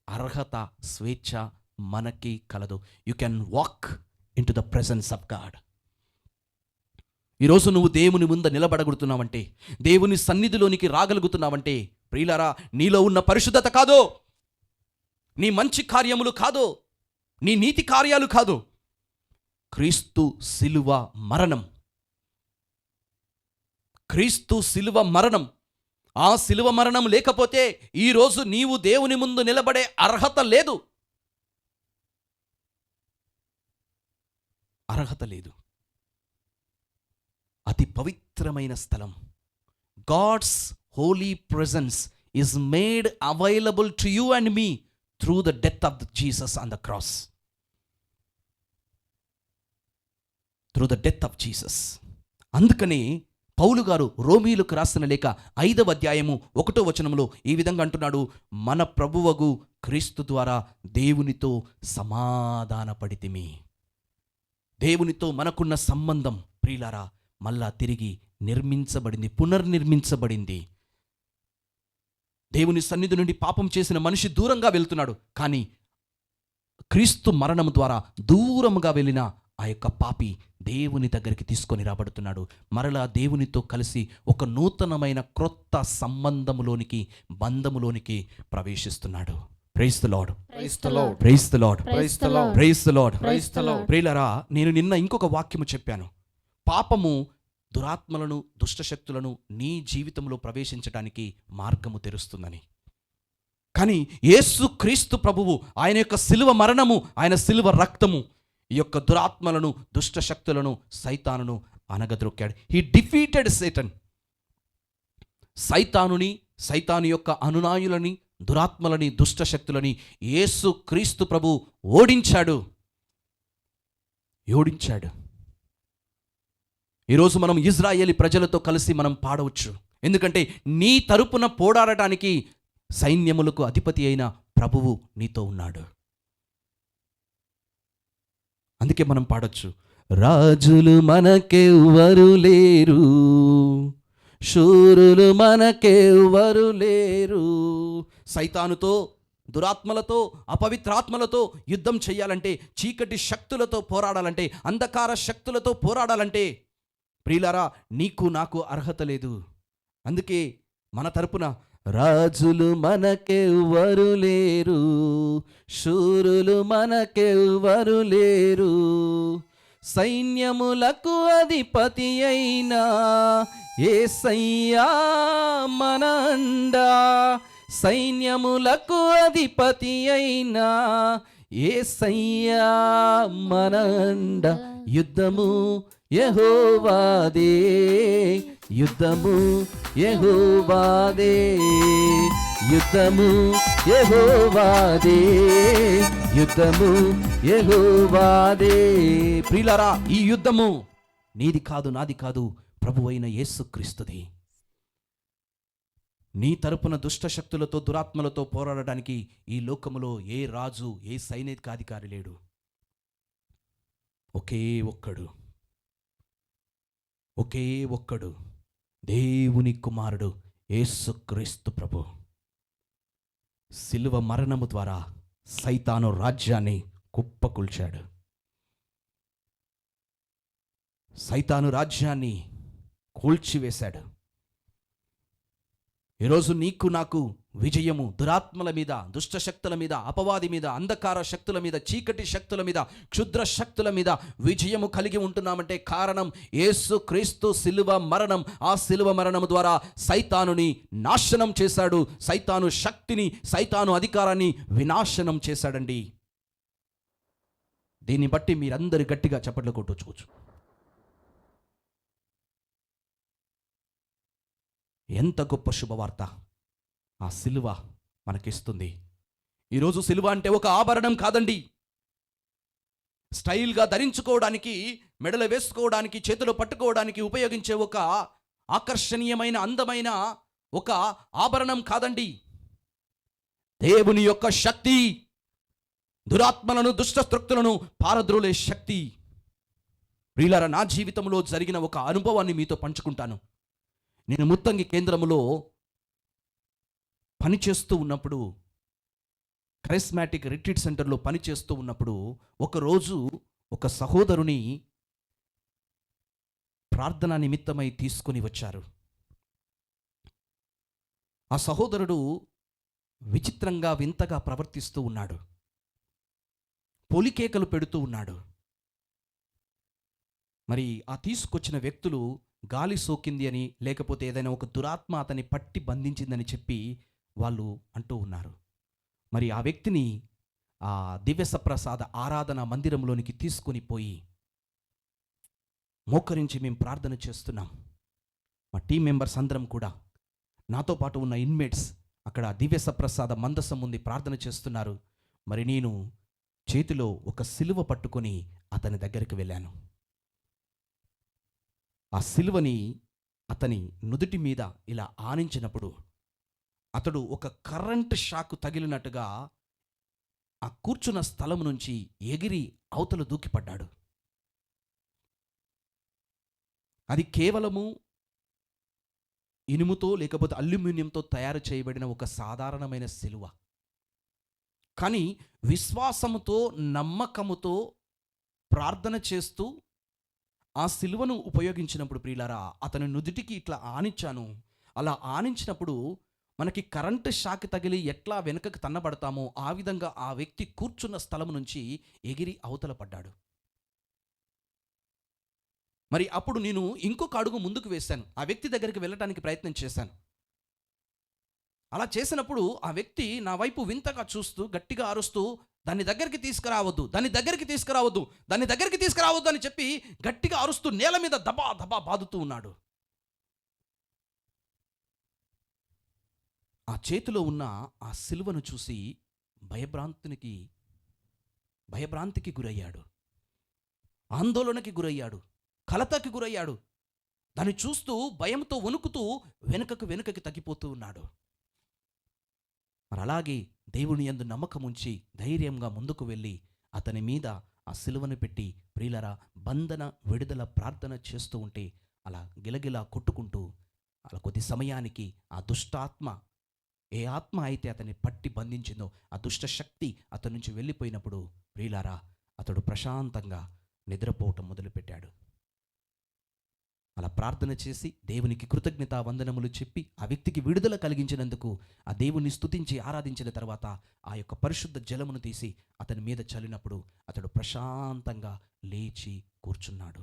అర్హత, స్వేచ్ఛ మనకి కలదు. You can walk in to the presence of God. ఈరోజు నువ్వు దేవుని ముందు నిలబడగలుగుతున్నావంటే, దేవుని సన్నిధిలోనికి రాగలుగుతున్నావంటే ప్రియులారా, నీలో ఉన్న పరిశుద్ధత కాదు, నీ మంచి కార్యములు కాదు, నీ నీతి కార్యాలు కాదు, క్రీస్తు శిలువ మరణం క్రీస్తు శిలువ మరణం. ఆ శిలువ మరణం లేకపోతే ఈరోజు నీవు దేవుని ముందు నిలబడే అర్హత లేదు. అర్హత లేదు. అతి పవిత్రమైన స్థలం, God's holy presence is made available to you and me through the death of Jesus on the cross. Through the death of Jesus. అందుకని పౌలు గారు రోమీయులకు రాసిన లేఖ 5వ అధ్యాయము 1వ వచనంలో ఈ విధంగా అంటున్నాడు, మన ప్రభువగు క్రీస్తు ద్వారా దేవునితో సమాధానపడితిమి. దేవునితో మనకున్న సంబంధం ప్రియులారా మళ్ళా తిరిగి నిర్మించబడింది, పునర్నిర్మించబడింది. దేవుని సన్నిధి నుండి పాపం చేసిన మనిషి దూరంగా వెళ్తున్నాడు, కానీ క్రీస్తు మరణం ద్వారా దూరముగా వెళ్ళిన ఆ యొక్క పాపి దేవుని దగ్గరికి తీసుకొని రాబడుతున్నాడు. మరలా దేవునితో కలిసి ఒక నూతనమైన క్రొత్త సంబంధములోనికి, బంధములోనికి ప్రవేశిస్తున్నాడు. Praise the lord, praise the lord, praise the lord, praise the lord, praise the lord, praise the lord. ప్రియులారా, నేను నిన్న ఇంకొక వాక్యము చెప్పాను. పాపము దురాత్మలను, దుష్టశక్తులను నీ జీవితంలో ప్రవేశించడానికి మార్గము తెరుస్తుందని. కానీ యేసు క్రీస్తు ప్రభువు ఆయన యొక్క శిలువ మరణము, ఆయన శిలువ రక్తము ఈ యొక్క దురాత్మలను, దుష్టశక్తులను, సైతానును అనగద్రొక్కాడు. He defeated Satan. సైతాను యొక్క అనునాయులని, దురాత్మలని, దుష్టశక్తులని యేసు క్రీస్తు ప్రభు ఓడించాడు. ఈరోజు మనం ఇజ్రాయేలీ ప్రజలతో కలిసి మనం పాడవచ్చు. ఎందుకంటే నీ తరపున పోరాడటానికి సైన్యములకు అధిపతి అయిన ప్రభువు నీతో ఉన్నాడు. అందుకే మనం పాడొచ్చు, రాజులు మనకెవ్వరు లేరు, శూరులు మనకెవ్వరు లేరు. సైతానుతో, దురాత్మలతో, అపవిత్రాత్మలతో యుద్ధం చేయాలంటే, చీకటి శక్తులతో పోరాడాలంటే, అంధకార శక్తులతో పోరాడాలంటే ప్రియులారా నీకు నాకు అర్హత లేదు. అందుకే మన తరపున రాజులు మనకెవ్వరు లేరు, శూరులు మనకెవ్వరు లేరు, సైన్యములకు అధిపతి అయినా యేసయ్యా మన అండా, సైన్యములకు అధిపతి అయినా యేసయ్యా మన అండా. యుద్ధము యెహోవాదే, యుద్ధము యెహోవాదే, యుద్ధము యెహోవాదే, యుద్ధము యెహోవాదే. ప్రియులారా, ఈ యుద్ధము నీది కాదు, నాది కాదు, ప్రభువైన యేసుక్రీస్తుది. నీ తరపున దుష్ట శక్తులతో, దురాత్మలతో పోరాడడానికి ఈ లోకములో ఏ రాజు, ఏ సైనికాధికారి లేడు. ఒకే ఒక్కడు దేవుని కుమారుడు యేసుక్రీస్తు ప్రభు. శిలువ మరణము ద్వారా సైతాను రాజ్యాన్ని కుప్పకూల్చాడు. సైతాను రాజ్యాన్ని కూల్చివేశాడు. ఈరోజు నీకు నాకు విజయము దురాత్మల మీద, దుష్టశక్తుల మీద, అపవాది మీద, అంధకార శక్తుల మీద, చీకటి శక్తుల మీద, క్షుద్ర శక్తుల మీద విజయము కలిగి ఉంటున్నామంటే కారణం యేసు క్రీస్తు శిలువ మరణం. ఆ శిలువ మరణము ద్వారా సైతానుని నాశనం చేశాడు. సైతాను శక్తిని, సైతాను అధికారాన్ని వినాశనం చేశాడండి. దీన్ని బట్టి మీరందరూ గట్టిగా చప్పట్లు కొట్టొచ్చు. ఎంత గొప్ప శుభవార్త ఆ సిలువ మనకిస్తుంది. ఈరోజు సిలువ అంటే ఒక ఆభరణం కాదండి. స్టైల్గా ధరించుకోవడానికి, మెడలు వేసుకోవడానికి, చేతులు పట్టుకోవడానికి ఉపయోగించే ఒక ఆకర్షణీయమైన, అందమైన ఒక ఆభరణం కాదండి. దేవుని యొక్క శక్తి, దురాత్మలను, దుష్టశక్తులను పారద్రోలే శక్తి. ప్రియులారా, నా జీవితంలో జరిగిన ఒక అనుభవాన్ని మీతో పంచుకుంటాను. నేను ముత్తంగి కేంద్రములో పనిచేస్తూ ఉన్నప్పుడు, కరిస్మాటిక్ రిట్రీట్ సెంటర్లో పనిచేస్తూ ఉన్నప్పుడు, ఒకరోజు ఒక సహోదరుని ప్రార్థన నిమిత్తమై తీసుకొని వచ్చారు. ఆ సహోదరుడు విచిత్రంగా, వింతగా ప్రవర్తిస్తూ ఉన్నాడు. పొలికేకలు పెడుతూ ఉన్నాడు. మరి ఆ తీసుకొచ్చిన వ్యక్తులు గాలి సోకింది అని, లేకపోతే ఏదైనా ఒక దురాత్మ అతన్ని పట్టి బంధించిందని చెప్పి వాళ్ళు అంటూ ఉన్నారు. మరి ఆ వ్యక్తిని ఆ దివ్య సప్రసాద ఆరాధన మందిరంలోనికి తీసుకొని పోయి మోకరించి మేము ప్రార్థన చేస్తున్నాం. మా టీం మెంబర్స్ అందరం కూడా, నాతో పాటు ఉన్న ఇన్మేట్స్ అక్కడ దివ్య సప్రసాద మందసం ఉంది, ప్రార్థన చేస్తున్నారు. మరి నేను చేతిలో ఒక సిలువ పట్టుకొని అతని దగ్గరికి వెళ్ళాను. ఆ సిలువని అతని నుదుటి మీద ఇలా ఆనించినప్పుడు అతడు ఒక కరెంట్ షాక్ తగిలినట్టుగా ఆ కూర్చున్న స్థలం నుంచి ఎగిరి అవతల దూకిపడ్డాడు. అది కేవలము ఇనుముతో లేకపోతే అల్యూమినియంతో తయారు చేయబడిన ఒక సాధారణమైన సిలువ. కానీ విశ్వాసముతో, నమ్మకముతో ప్రార్థన చేస్తూ ఆ సిలువను ఉపయోగించినప్పుడు ప్రియులారా, అతని నుదుటికి ఇట్లా ఆనించాను. అలా ఆనించినప్పుడు మనకి కరెంటు షాక్ తగిలి ఎట్లా వెనుకకు తన్నబడతామో ఆ విధంగా ఆ వ్యక్తి కూర్చున్న స్థలం నుంచి ఎగిరి అవతల పడ్డాడు. మరి అప్పుడు నేను ఇంకొక అడుగు ముందుకు వేశాను, ఆ వ్యక్తి దగ్గరికి వెళ్ళటానికి ప్రయత్నం చేశాను. అలా చేసినప్పుడు ఆ వ్యక్తి నా వైపు వింతగా చూస్తూ గట్టిగా అరుస్తూ, దాని దగ్గరికి తీసుకురావద్దు, దాని దగ్గరికి తీసుకురావద్దు, దాని దగ్గరికి తీసుకురావద్దు అని చెప్పి గట్టిగా అరుస్తూ నేల మీద దబా దబా బాదుతూ ఉన్నాడు. ఆ చేతిలో ఉన్న ఆ సిలువను చూసి భయభ్రాంతికి గురయ్యాడు, ఆందోళనకి గురయ్యాడు, కలతకి గురయ్యాడు. దాన్ని చూస్తూ భయంతో వణుకుతూ వెనుకకి తగ్గిపోతూ ఉన్నాడు. మరి అలాగే దేవుని యందు నమ్మకం ఉంచి ధైర్యంగా ముందుకు వెళ్ళి అతని మీద ఆ సిలువను పెట్టి ప్రియులరా బంధన విడుదల ప్రార్థన చేస్తూ ఉంటే అలా గిలగిలా కొట్టుకుంటూ అలా కొద్ది సమయానికి ఆ దుష్టాత్మ, ఏ ఆత్మ అయితే అతన్ని పట్టి బంధించిందో ఆ దుష్ట శక్తి అతని నుంచి వెళ్ళిపోయినప్పుడు ప్రియులారా అతడు ప్రశాంతంగా నిద్రపోవటం మొదలుపెట్టాడు. అలా ప్రార్థన చేసి దేవునికి కృతజ్ఞతా వందనములు చెప్పి ఆ వ్యక్తికి విడుదల కలిగించినందుకు ఆ దేవుని స్తుతించి ఆరాధించిన తర్వాత ఆ యొక్క పరిశుద్ధ జలమును తీసి అతని మీద చల్లినప్పుడు అతడు ప్రశాంతంగా లేచి కూర్చున్నాడు.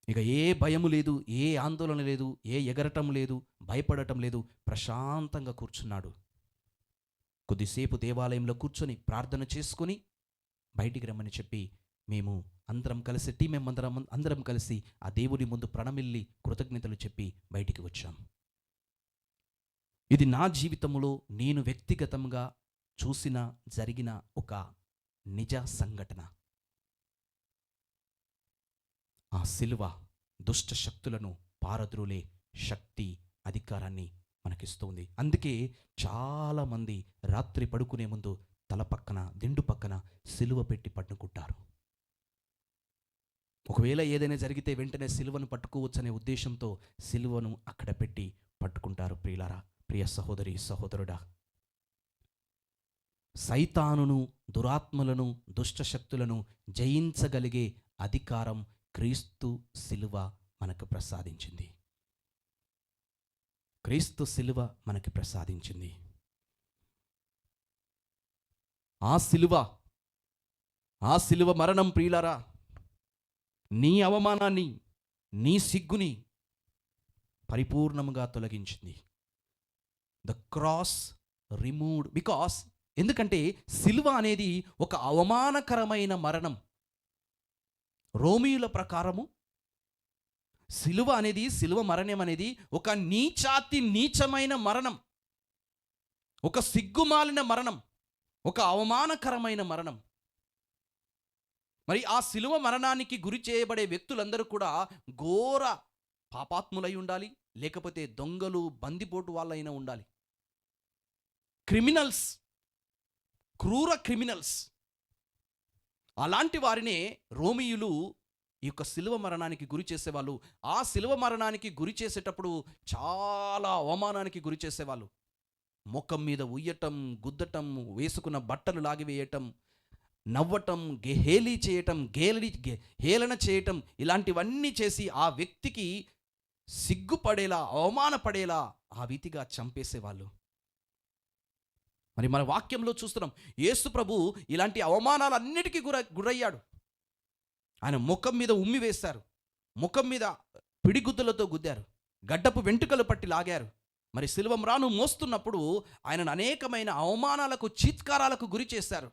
ఇక ఏ భయము లేదు, ఏ ఆందోళన లేదు, ఏ ఎగరటం లేదు, భయపడటం లేదు, ప్రశాంతంగా కూర్చున్నాడు. కొద్దిసేపు దేవాలయంలో కూర్చొని ప్రార్థన చేసుకొని బయటికి రమ్మని చెప్పి మేము అందరం కలిసి టీం అందరం కలిసి ఆ దేవుని ముందు ప్రణమిల్లి కృతజ్ఞతలు చెప్పి బయటికి వచ్చాం. ఇది నా జీవితంలో నేను వ్యక్తిగతంగా చూసిన జరిగిన ఒక నిజ సంఘటన. ఆ సిలువ దుష్ట శక్తులను పారద్రోలే శక్తి, అధికారాన్ని మనకిస్తుంది. అందుకే చాలామంది రాత్రి పడుకునే ముందు తల పక్కన, దిండు పక్కన సిలువ పెట్టి పడుకుంటారు. ఒకవేళ ఏదైనా జరిగితే వెంటనే సిలువను పట్టుకోవచ్చనే ఉద్దేశంతో సిలువను అక్కడ పెట్టి పట్టుకుంటారు. ప్రియులారా, ప్రియ సహోదరి సహోదరుడా, సైతానును, దురాత్మలను, దుష్ట శక్తులను జయించగలిగే అధికారం క్రీస్తు సిలువ మనకు ప్రసాదించింది. క్రీస్తు సిలువ మనకి ప్రసాదించింది. ఆ సిలువ మరణం ప్రియులారా నీ అవమానాన్ని, నీ సిగ్గుని పరిపూర్ణంగా తొలగించింది. ద క్రాస్ రిమూవ్డ్ బికాస్, ఎందుకంటే సిలువ అనేది ఒక అవమానకరమైన మరణం. రోమీయుల ప్రకారము సిలువ మరణం అనేది ఒక నీచమైన మరణం, ఒక సిగ్గుమాలిన మరణం, ఒక అవమానకరమైన మరణం. మరి ఆ సిలువ మరణానికి గురి చేయబడే వ్యక్తులందరూ కూడా ఘోర పాపాత్ములై ఉండాలి, లేకపోతే దొంగలు, బందిపోటు వాళ్ళైనా ఉండాలి. క్రిమినల్స్, క్రూర క్రిమినల్స్. అలాంటి వారినే రోమీయులు ఈ యొక్క సిలువ మరణానికి గురి చేసేవాళ్ళు. ఆ సిలువ మరణానికి గురి చేసేటప్పుడు చాలా అవమానానికి గురి చేసేవాళ్ళు. ముఖం మీద ఉయ్యటం, గుద్దటం, వేసుకున్న బట్టలు లాగివేయటం, నవ్వటం, హేళన చేయటం, ఇలాంటివన్నీ చేసి ఆ వ్యక్తికి సిగ్గుపడేలా, అవమానపడేలా ఆ రీతిగా చంపేసేవాళ్ళు. మరి మన వాక్యంలో చూస్తున్నాం, యేసు ప్రభు ఇలాంటి అవమానాలన్నిటికీ గురయ్యాడు. ఆయన ముఖం మీద ఉమ్మి వేశారు, ముఖం మీద పిడిగుద్దులతో గుద్దారు, గడ్డపు వెంట్రుకలు పట్టి లాగారు. మరి సిలువ మ్రాను మోస్తున్నప్పుడు ఆయనను అనేకమైన అవమానాలకు, చీత్కారాలకు గురి చేశారు.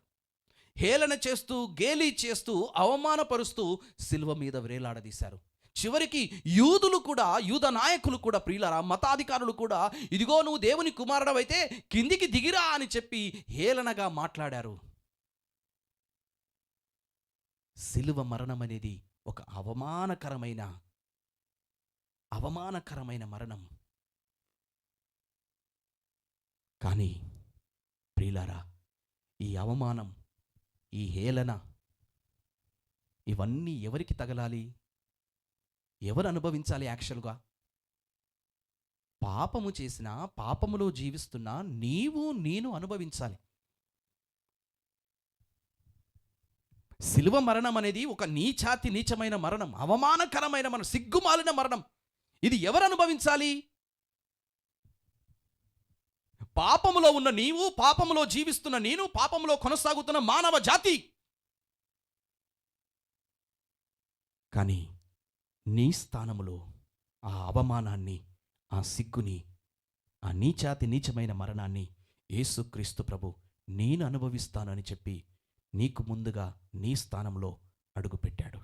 హేళన చేస్తూ, గేలి చేస్తూ, అవమానపరుస్తూ సిలువ మీద వేలాడదీశారు. చివరికి యూదులు కూడా, యూద నాయకులు కూడా, ప్రియులారా, మతాధికారులు కూడా, ఇదిగో నువ్వు దేవుని కుమారుడవైతే కిందికి దిగిరా అని చెప్పి హేళనగా మాట్లాడారు. సిలువ మరణం అనేది ఒక అవమానకరమైన మరణం. కానీ ప్రియులారా, ఈ అవమానం, ఈ హేళన, ఇవన్నీ ఎవరికి తగలాలి? ఎవరు అనుభవించాలి? యాక్చువల్గా పాపము చేసిన, పాపములో జీవిస్తున్న నీవు నేను అనుభవించాలి. సిలువ మరణం అనేది ఒక నీచమైన మరణం, అవమానకరమైన మరణం, సిగ్గుమాలిన మరణం. ఇది ఎవరు అనుభవించాలి? పాపములో ఉన్న నీవు, పాపములో జీవిస్తున్న నేను, పాపములో కొనసాగుతున్న మానవ జాతి. కానీ నీ స్థానములో ఆ అవమానాన్ని, ఆ సిగ్గుని, ఆ నీచమైన మరణాన్ని యేసుక్రీస్తు ప్రభు నేను అనుభవిస్తానని చెప్పి నీకు ముందుగా నీ స్థానంలో అడుగుపెట్టాడు.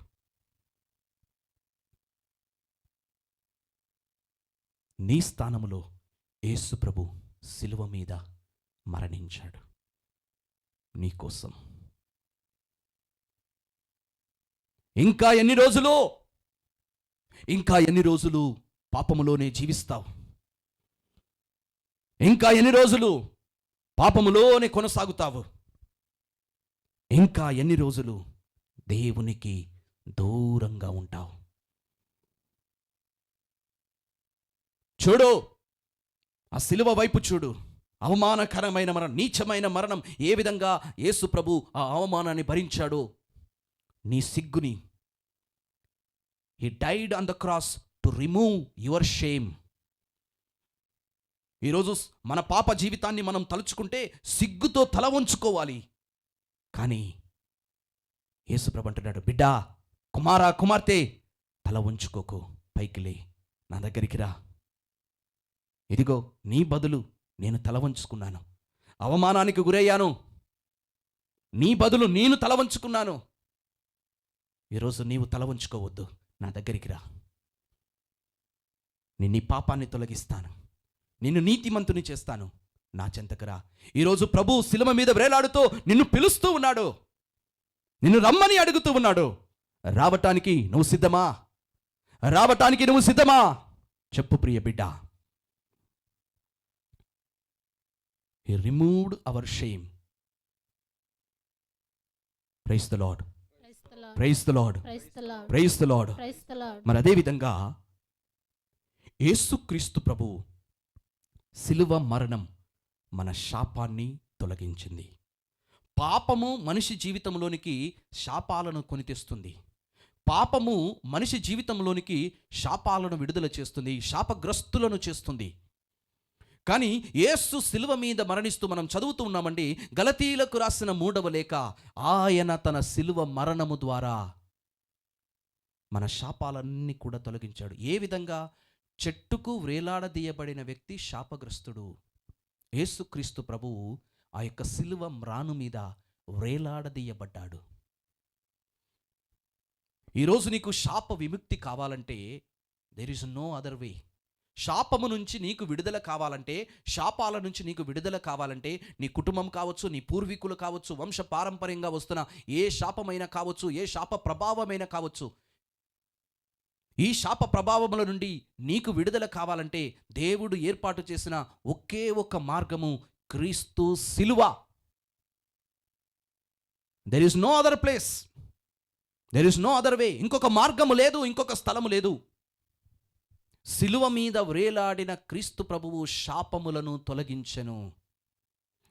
నీ స్థానములో యేసు ప్రభు సిలువ మీద మరణించాడు నీకోసం. ఇంకా ఎన్ని రోజులు పాపములోనే జీవిస్తావు? ఇంకా ఎన్ని రోజులు పాపములోనే కొనసాగుతావు? ఇంకా ఎన్ని రోజులు దేవునికి దూరంగా ఉంటావు? చూడు, ఆ సిలువ వైపు చూడు. అవమానకరమైన మరణం, నీచమైన మరణం, ఏ విధంగా యేసు ప్రభు ఆ అవమానాన్ని భరించాడో, నీ సిగ్గుని. He died on the cross to remove your shame. ఈరోజు మన పాప జీవితాన్ని మనం తలుచుకుంటే సిగ్గుతో తల వంచుకోవాలి. కానీ యేసుప్రభు అంటున్నాడు, బిడ్డా, కుమారా, కుమార్తె, తల వంచుకోకు, పైకి లే, నా దగ్గరికి రా. ఇదిగో నీ బదులు నేను తల వంచుకున్నాను. అవమానానికి గురయ్యాను, నీ బదులు నేను తల వంచుకున్నాను. ఈరోజు నీవు తల వంచుకోవద్దు, నా దగ్గరికి రా. నేను నీ పాపాన్ని తొలగిస్తాను, నిన్ను నీతిమంతుని చేస్తాను, నా చెంతకు రా. ఈరోజు ప్రభు శిలువ మీద వేలాడుతూ నిన్ను పిలుస్తూ ఉన్నాడు, నిన్ను రమ్మని అడుగుతూ ఉన్నాడు. రావటానికి నువ్వు సిద్ధమా? రావటానికి నువ్వు సిద్ధమా? చెప్పు ప్రియ బిడ్డ. He removed our shame. Praise the Lord. Praise the Lord. Praise the Lord. మరి అదే విధంగా యేసుక్రీస్తు ప్రభు సిలువ మరణం మన శాపాన్ని తొలగించింది. పాపము మనిషి జీవితంలోనికి శాపాలను కొని తెస్తుంది. పాపము మనిషి జీవితంలోనికి శాపాలను విడుదల చేస్తుంది, శాపగ్రస్తులను చేస్తుంది. కానీ యేసు సిలువ మీద మరణిస్తూ మనం చదువుతూ ఉన్నామండి, గలతీయులకు రాసిన 3వ లేఖ, ఆయన తన సిలువ మరణము ద్వారా మన శాపాలన్నీ కూడా తొలగించాడు. ఏ విధంగా? చెట్టుకు వ్రేలాడదీయబడిన వ్యక్తి శాపగ్రస్తుడు. యేసుక్రీస్తు ప్రభువు ఆ యొక్క సిలువ మ్రాను మీద వ్రేలాడదీయబడ్డాడు. ఈరోజు నీకు శాప విముక్తి కావాలంటే there is no other way. శాపము నుంచి నీకు విడుదల కావాలంటే, శాపాల నుంచి నీకు విడుదల కావాలంటే, నీ కుటుంబం కావచ్చు, నీ పూర్వీకులు కావచ్చు, వంశ పారంపర్యంగా వస్తున్న ఏ శాపమైనా కావచ్చు, ఏ శాప ప్రభావమైనా కావచ్చు, ఈ శాప ప్రభావముల నుండి నీకు విడుదల కావాలంటే దేవుడు ఏర్పాటు చేసిన ఒకే ఒక మార్గము క్రీస్తు సిలువ. There is no other place, there is no other way. ఇంకొక మార్గము లేదు, ఇంకొక స్థలము లేదు. సిలువ మీద వ్రేలాడిన క్రీస్తు ప్రభువు శాపములను తొలగించెను.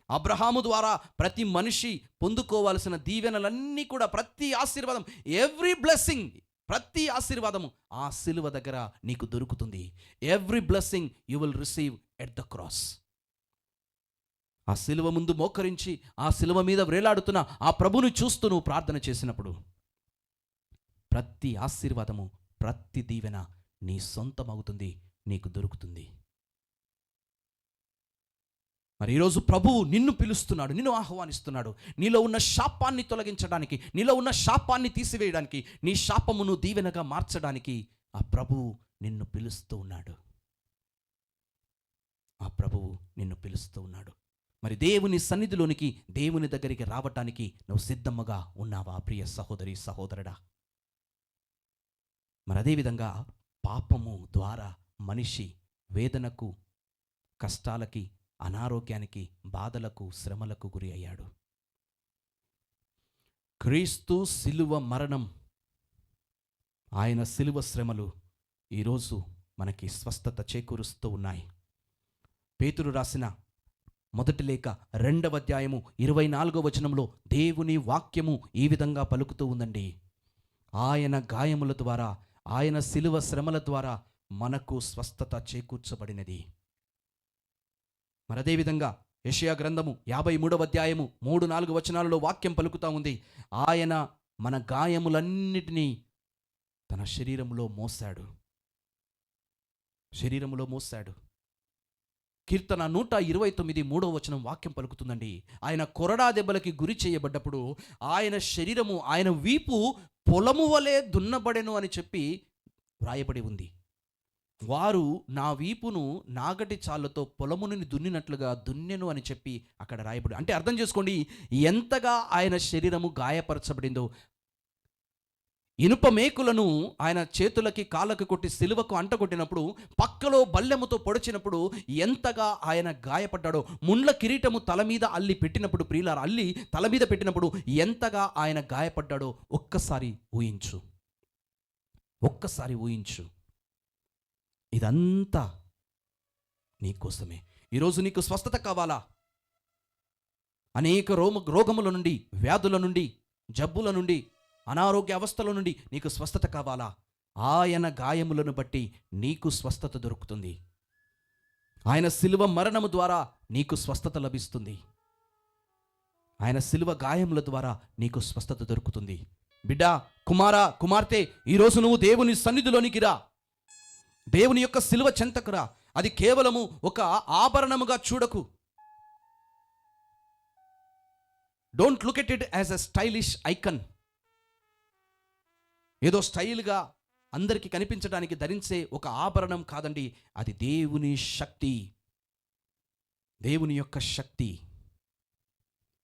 అబ్రహాము ద్వారా ప్రతి మనిషి పొందుకోవాల్సిన దీవెనలన్నీ కూడా, ప్రతి ఆశీర్వాదం, ఎవ్రీ బ్లెస్సింగ్, ప్రతి ఆశీర్వాదము ఆ సిలువ దగ్గర నీకు దొరుకుతుంది. Every blessing you will receive at the cross. ఆ సిలువ ముందు మోకరించి ఆ సిలువ మీద వ్రేలాడుతున్న ఆ ప్రభుని చూస్తూ నువ్వు ప్రార్థన చేసినప్పుడు ప్రతి ఆశీర్వాదము, ప్రతి దీవెన నీ సొంతమవుతుంది, నీకు దొరుకుతుంది. మరి ఈరోజు ప్రభువు నిన్ను పిలుస్తున్నాడు, నిన్ను ఆహ్వానిస్తున్నాడు. నీలో ఉన్న శాపాన్ని తొలగించడానికి, నీలో ఉన్న శాపాన్ని తీసివేయడానికి, నీ శాపమును దీవెనగా మార్చడానికి ఆ ప్రభువు నిన్ను పిలుస్తూ ఉన్నాడు. ఆ ప్రభువు నిన్ను పిలుస్తూ ఉన్నాడు. మరి దేవుని సన్నిధిలోనికి, దేవుని దగ్గరికి రావటానికి నువ్వు సిద్ధముగా ఉన్నావా ప్రియ సహోదరి, సహోదరుడా? మరి అదేవిధంగా పాపము ద్వారా మనిషి వేదనకు, కష్టాలకి, అనారోగ్యానికి, బాధలకు, శ్రమలకు గురి అయ్యాడు. క్రీస్తు శిలువ మరణం, ఆయన శిలువ శ్రమలు ఈరోజు మనకి స్వస్థత చేకూరుస్తూ ఉన్నాయి. పేతురు రాసిన మొదటి లేఖ 2వ అధ్యాయము 24వ వచనంలో దేవుని వాక్యము ఈ విధంగా పలుకుతూ ఉందండి. ఆయన గాయముల ద్వారా, ఆయన శిలువ శ్రమల ద్వారా మనకు స్వస్థత చేకూర్చబడినది. మరి అదేవిధంగా యెషయా గ్రంథము 53వ అధ్యాయము 3-4 వచనాలలో వాక్యం పలుకుతా ఉంది. ఆయన మన గాయములన్నిటినీ తన శరీరంలో మోసాడు. కీర్తన 129 3వ వచనం వాక్యం పలుకుతుందండి. ఆయన కొరడా దెబ్బలకి గురి చేయబడ్డప్పుడు ఆయన శరీరము, ఆయన వీపు పొలము వలె దున్నబడెను అని చెప్పి వ్రాయబడి ఉంది. వారు నా వీపును నాగటి చాళ్ళతో పొలముని దున్నినట్లుగా దున్నెను అని చెప్పి అక్కడ రాయబడి. అంటే అర్థం చేసుకోండి, ఎంతగా ఆయన శరీరము గాయపరచబడిందో. ఇనుప మేకులను ఆయన చేతులకి, కాళ్ళకి కొట్టి సిలువకు అంటగొట్టినప్పుడు, పక్కలో బల్లెముతో పొడిచినప్పుడు ఎంతగా ఆయన గాయపడ్డాడో. ముండ్ల కిరీటము తల మీద అల్లి పెట్టినప్పుడు, ప్రియులారా, అల్లి తల మీద పెట్టినప్పుడు ఎంతగా ఆయన గాయపడ్డాడో ఒక్కసారి ఊహించు. ఇదంతా నీకోసమే. ఈరోజు నీకు స్వస్థత కావాలా? అనేక రోగముల నుండి, వ్యాధుల నుండి, జబ్బుల నుండి, అనారోగ్య అవస్థల నుండి నీకు స్వస్థత కావాలా? ఆయన గాయములను బట్టి నీకు స్వస్థత దొరుకుతుంది. ఆయన శిలువ మరణము ద్వారా నీకు స్వస్థత లభిస్తుంది. ఆయన శిలువ గాయముల ద్వారా నీకు స్వస్థత దొరుకుతుంది. బిడ్డా, కుమారా, కుమార్తె, ఈరోజు నువ్వు దేవుని సన్నిధిలోనికి రా. దేవుని యొక్క శిలువ చెంతకు రా. అది కేవలము ఒక ఆభరణముగా చూడకు. Don't look at it as a stylish icon. ఏదో స్టైల్గా అందరికీ కనిపించడానికి ధరించే ఒక ఆభరణం కాదండి. అది దేవుని శక్తి, దేవుని యొక్క శక్తి.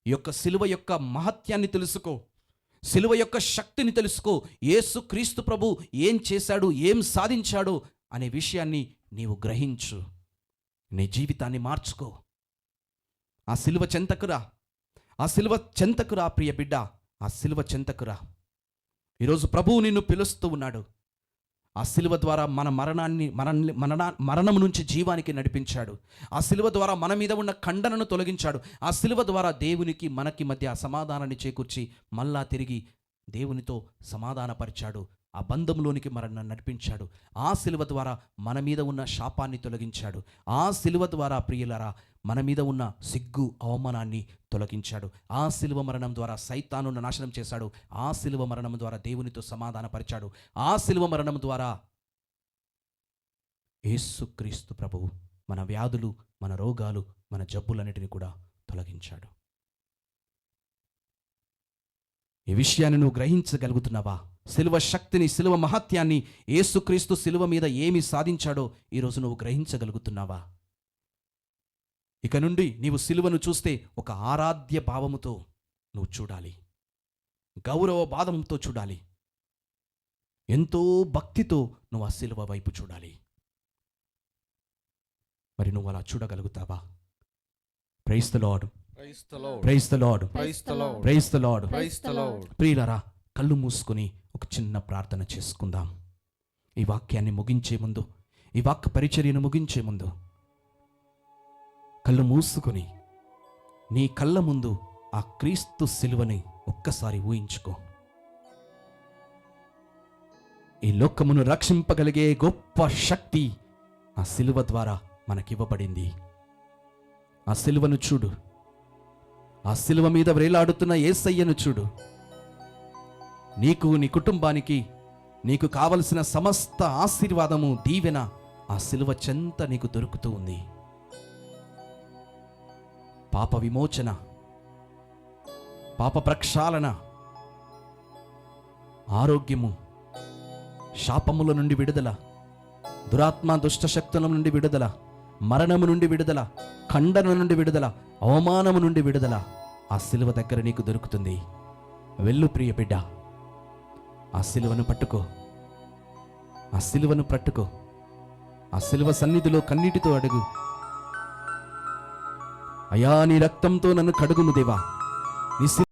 ఈ యొక్క శిలువ యొక్క మహత్యాన్ని తెలుసుకో, శిలువ యొక్క శక్తిని తెలుసుకో. యేసు క్రీస్తు ప్రభు ఏం చేశాడు, ఏం సాధించాడు అనే విషయాన్ని నీవు గ్రహించు. నీ జీవితాన్ని మార్చుకో. ఆ శిలువ చెంతకురా ప్రియ బిడ్డ, ఆ శిలువ చెంతకురా. ఈరోజు ప్రభువు నిన్ను పిలుస్తూ ఉన్నాడు. ఆ శిలువ ద్వారా మన మరణం నుంచి జీవానికి నడిపించాడు. ఆ శిలువ ద్వారా మన మీద ఉన్న ఖండనను తొలగించాడు. ఆ శిలువ ద్వారా దేవునికి మనకి మధ్య సమాధానాన్ని చేకూర్చి మళ్ళా తిరిగి దేవునితో సమాధానపరిచాడు. ఆ బంధంలోనికి మనల్ని నడిపించాడు. ఆ శిలువ ద్వారా మన మీద ఉన్న శాపాన్ని తొలగించాడు. ఆ శిలువ ద్వారా ప్రియులారా మన మీద ఉన్న సిగ్గు, అవమానాన్ని తొలగించాడు. ఆ శిలువ మరణం ద్వారా సైతానును నాశనం చేశాడు. ఆ శిలువ మరణం ద్వారా దేవునితో సమాధానపరిచాడు. ఆ శిలువ మరణం ద్వారా యేసుక్రీస్తు ప్రభువు మన వ్యాధులు, మన రోగాలు, మన జబ్బులన్నిటిని కూడా తొలగించాడు. ఈ విషయాన్ని నువ్వు గ్రహించగలుగుతున్నావా? శిలువ శక్తిని, శిలువ మహత్యాన్ని, యేసుక్రీస్తు శిలువ మీద ఏమి సాధించాడో ఈరోజు నువ్వు గ్రహించగలుగుతున్నావా? ఇక నుండి నీవు శిలువను చూస్తే ఒక ఆరాధ్య భావముతో నువ్వు చూడాలి, గౌరవ భావంతో చూడాలి, ఎంతో భక్తితో నువ్వు ఆ శిలువ వైపు చూడాలి. మరి నువ్వు అలా చూడగలుగుతావా? Praise the lord, praise the lord, praise the lord. ప్రియులారా, కళ్ళు మూసుకొని ఒక చిన్న ప్రార్థన చేసుకుందాం. ఈ వాక్యాన్ని ముగించే ముందు, ఈ వాక్య పరిచర్యను ముగించే ముందు కళ్ళు మూసుకొని నీ కళ్ళ ముందు ఆ క్రీస్తు శిలువని ఒక్కసారి ఊహించుకో. ఈ లోకమును రక్షింపగలిగే గొప్ప శక్తి ఆ శిలువ ద్వారా మనకివ్వబడింది. ఆ శిలువను చూడు, ఆ శిలువ మీద వేలాడుతున్న యేసయ్యను చూడు. నీకు, నీ కుటుంబానికి నీకు కావలసిన సమస్త ఆశీర్వాదము, దీవెన ఆ సిలువ చెంత నీకు దొరుకుతూ ఉంది. పాప విమోచన, పాప ప్రక్షాళన, ఆరోగ్యము, శాపముల నుండి విడుదల, దురాత్మ దుష్ట శక్తుల నుండి విడుదల, మరణము నుండి విడుదల, ఖండన నుండి విడుదల, అవమానము నుండి విడుదల ఆ సిలువ దగ్గర నీకు దొరుకుతుంది. వెళ్ళు ప్రియ బిడ్డ, ఆ సిలువను పట్టుకో, ఆ సిలువను పట్టుకో, ఆ సిలువ సన్నిధిలో కన్నీటితో అడుగు, అయా నీ రక్తంతో నన్ను కడుగుము దేవా, నీ